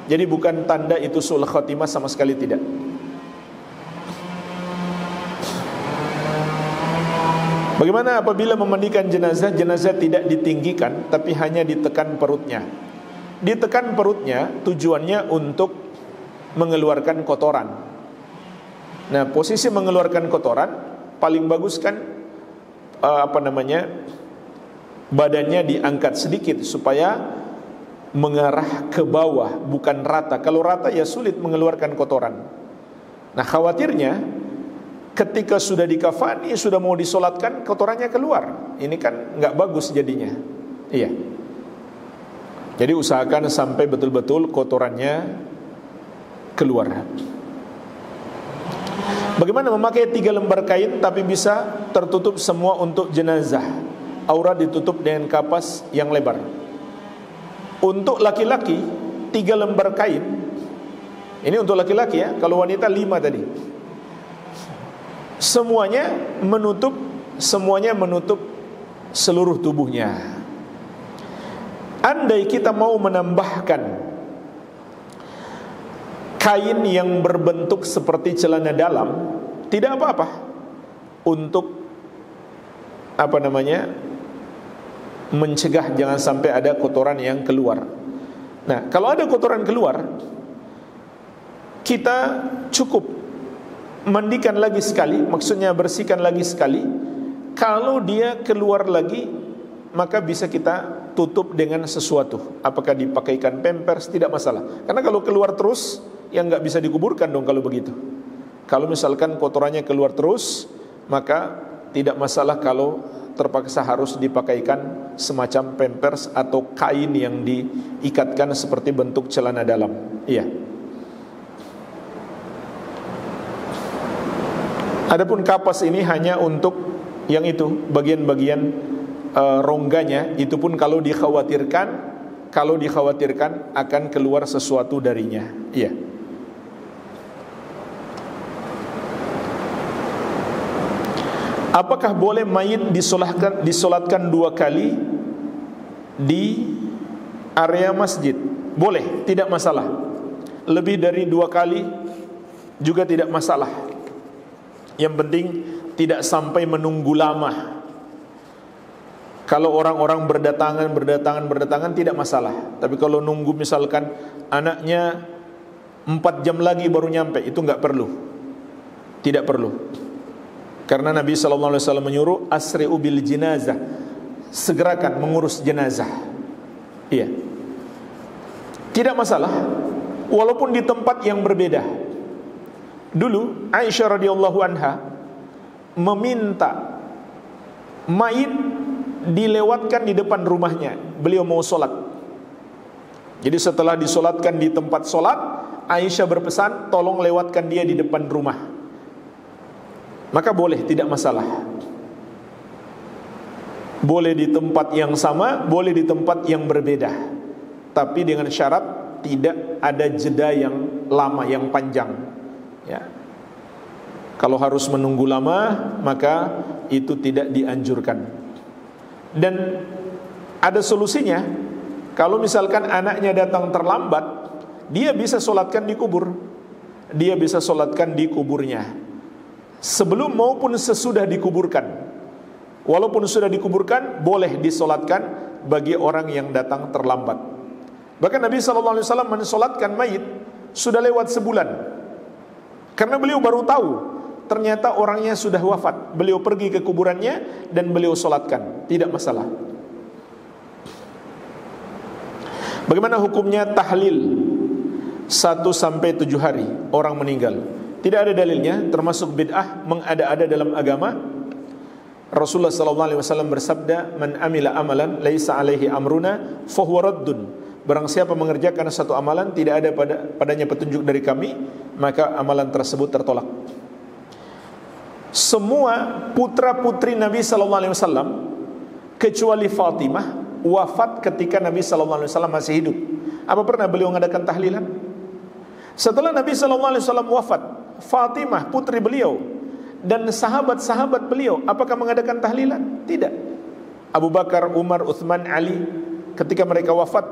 Jadi bukan tanda itu su'ul khatimah, sama sekali tidak. Bagaimana apabila memandikan jenazah? Jenazah tidak ditinggikan, tapi hanya ditekan perutnya. Ditekan perutnya tujuannya untuk mengeluarkan kotoran. Nah, posisi mengeluarkan kotoran paling bagus kan badannya diangkat sedikit supaya mengarah ke bawah, bukan rata. Kalau rata ya sulit mengeluarkan kotoran. Nah khawatirnya ketika sudah dikafani, sudah mau disolatkan, kotorannya keluar. Ini kan nggak bagus jadinya. Iya. Jadi usahakan sampai betul-betul kotorannya keluar. Bagaimana memakai 3 lembar kain tapi bisa tertutup semua untuk jenazah? Aurat ditutup dengan kapas yang lebar. Untuk laki-laki 3 lembar kain. Ini untuk laki-laki ya. Kalau wanita 5 tadi. Semuanya menutup seluruh tubuhnya. Andai kita mau menambahkan kain yang berbentuk seperti celana dalam, tidak apa-apa untuk mencegah jangan sampai ada kotoran yang keluar. Nah, kalau ada kotoran keluar, kita cukup mandikan lagi sekali, maksudnya bersihkan lagi sekali. Kalau dia keluar lagi, maka bisa kita tutup dengan sesuatu. Apakah dipakaikan pampers, tidak masalah. Karena kalau keluar terus, yang nggak bisa dikuburkan dong kalau begitu. Kalau misalkan kotorannya keluar terus, maka tidak masalah kalau terpaksa harus dipakaikan semacam pampers atau kain yang diikatkan seperti bentuk celana dalam. Iya. Adapun kapas ini hanya untuk yang itu, bagian-bagian rongganya, itu pun kalau dikhawatirkan akan keluar sesuatu darinya. Iya. Apakah boleh mayit disolatkan 2 kali di area masjid? Boleh, tidak masalah. Lebih dari 2 kali juga tidak masalah. Yang penting tidak sampai menunggu lama. Kalau orang-orang berdatangan tidak masalah. Tapi kalau nunggu misalkan anaknya 4 jam lagi baru nyampe, itu enggak perlu. Tidak perlu. Karena Nabi SAW menyuruh asri'u bil jenazah, segerakan mengurus jenazah. Iya. Tidak masalah walaupun di tempat yang berbeda. Dulu Aisyah radhiyallahu anha meminta mayit dilewatkan di depan rumahnya. Beliau mau solat. Jadi setelah disolatkan di tempat solat, Aisyah berpesan tolong lewatkan dia di depan rumah. Maka boleh, tidak masalah. Boleh di tempat yang sama, boleh di tempat yang berbeda. Tapi dengan syarat tidak ada jeda yang lama, yang panjang. Ya. Kalau harus menunggu lama, maka itu tidak dianjurkan. Dan ada solusinya. Kalau misalkan anaknya datang terlambat, dia bisa solatkan di kubur. Dia bisa solatkan di kuburnya, sebelum maupun sesudah dikuburkan. Walaupun sudah dikuburkan, boleh disolatkan bagi orang yang datang terlambat. Bahkan Nabi SAW mensolatkan mayit sudah lewat sebulan, karena beliau baru tahu ternyata orangnya sudah wafat. Beliau pergi ke kuburannya dan beliau solatkan, tidak masalah. Bagaimana hukumnya tahlil 1-7 hari orang meninggal? Tidak ada dalilnya, termasuk bid'ah, mengada-ada dalam agama. Rasulullah SAW bersabda, "Man amila amalan laisa alaihi amruna fahuwa raddun." Barang siapa mengerjakan satu amalan tidak ada padanya petunjuk dari kami, maka amalan tersebut tertolak. Semua putra-putri Nabi SAW kecuali Fatimah wafat ketika Nabi SAW masih hidup. Apa pernah beliau mengadakan tahlilan? Setelah Nabi SAW wafat, Fatimah putri beliau dan sahabat-sahabat beliau apakah mengadakan tahlilan? Tidak. Abu Bakar, Umar, Uthman, Ali, ketika mereka wafat,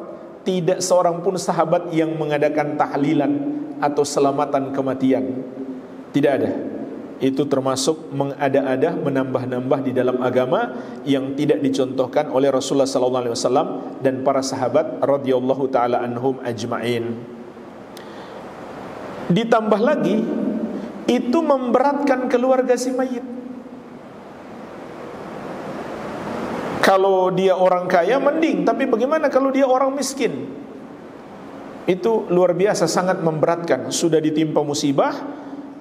tidak seorang pun sahabat yang mengadakan tahlilan atau selamatan kematian. Tidak ada. Itu termasuk mengada-ada, menambah-nambah di dalam agama yang tidak dicontohkan oleh Rasulullah SAW dan para sahabat radhiyallahu taala anhum ajma'in. Ditambah lagi, itu memberatkan keluarga si mayit. Kalau dia orang kaya mending, tapi bagaimana kalau dia orang miskin? Itu luar biasa, sangat memberatkan. Sudah ditimpa musibah,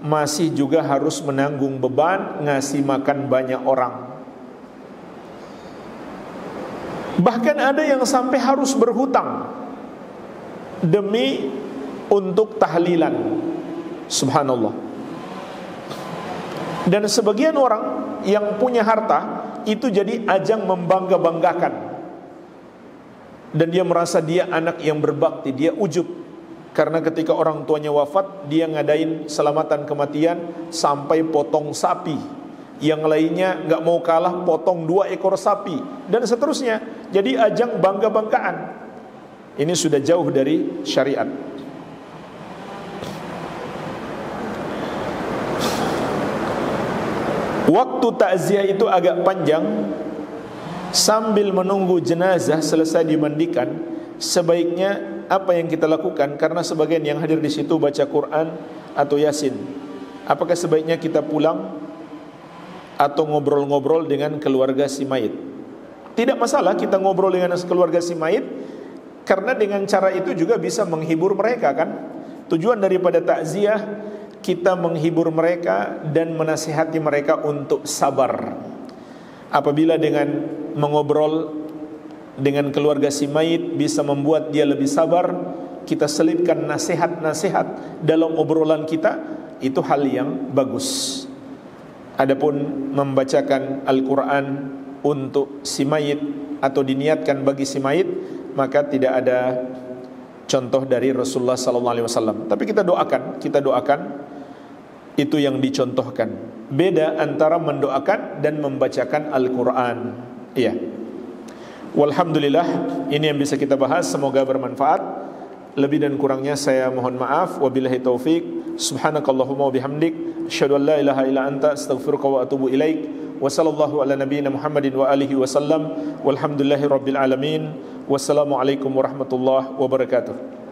masih juga harus menanggung beban ngasih makan banyak orang. Bahkan ada yang sampai harus berhutang demi untuk tahlilan. Subhanallah. Dan sebagian orang yang punya harta itu jadi ajang membangga-banggakan, dan dia merasa dia anak yang berbakti, dia ujub. Karena ketika orang tuanya wafat, dia ngadain selamatan kematian sampai potong sapi. Yang lainnya gak mau kalah, potong 2 ekor sapi, dan seterusnya. Jadi ajang bangga-banggaan. Ini sudah jauh dari syariat. Waktu takziah itu agak panjang. Sambil menunggu jenazah selesai dimandikan, sebaiknya apa yang kita lakukan? Karena sebagian yang hadir di situ baca Quran atau Yasin. Apakah sebaiknya kita pulang atau ngobrol-ngobrol dengan keluarga si mayit? Tidak masalah kita ngobrol dengan keluarga si mayit, karena dengan cara itu juga bisa menghibur mereka kan. Tujuan daripada takziah kita menghibur mereka dan menasihati mereka untuk sabar. Apabila dengan mengobrol dengan keluarga si mayit bisa membuat dia lebih sabar, kita selipkan nasihat-nasihat dalam obrolan kita, itu hal yang bagus. Adapun membacakan Al-Quran untuk si mayit atau diniatkan bagi si mayit, maka tidak ada contoh dari Rasulullah SAW. Tapi kita doakan itu yang dicontohkan. Beda antara mendoakan dan membacakan Al-Quran. Iya. Walhamdulillah, ini yang bisa kita bahas. Semoga bermanfaat. Lebih dan kurangnya saya mohon maaf. Wabillahi taufik. Subhanakallahumma wabihamdik, asyhadu an la ilaha illa anta, astaghfiruka wa atubu ilaik. Wa sallallahu ala nabiyyina Muhammadin wa alihi wasallam. Walhamdulillahi rabbil alamin. Wassalamualaikum warahmatullahi wabarakatuh.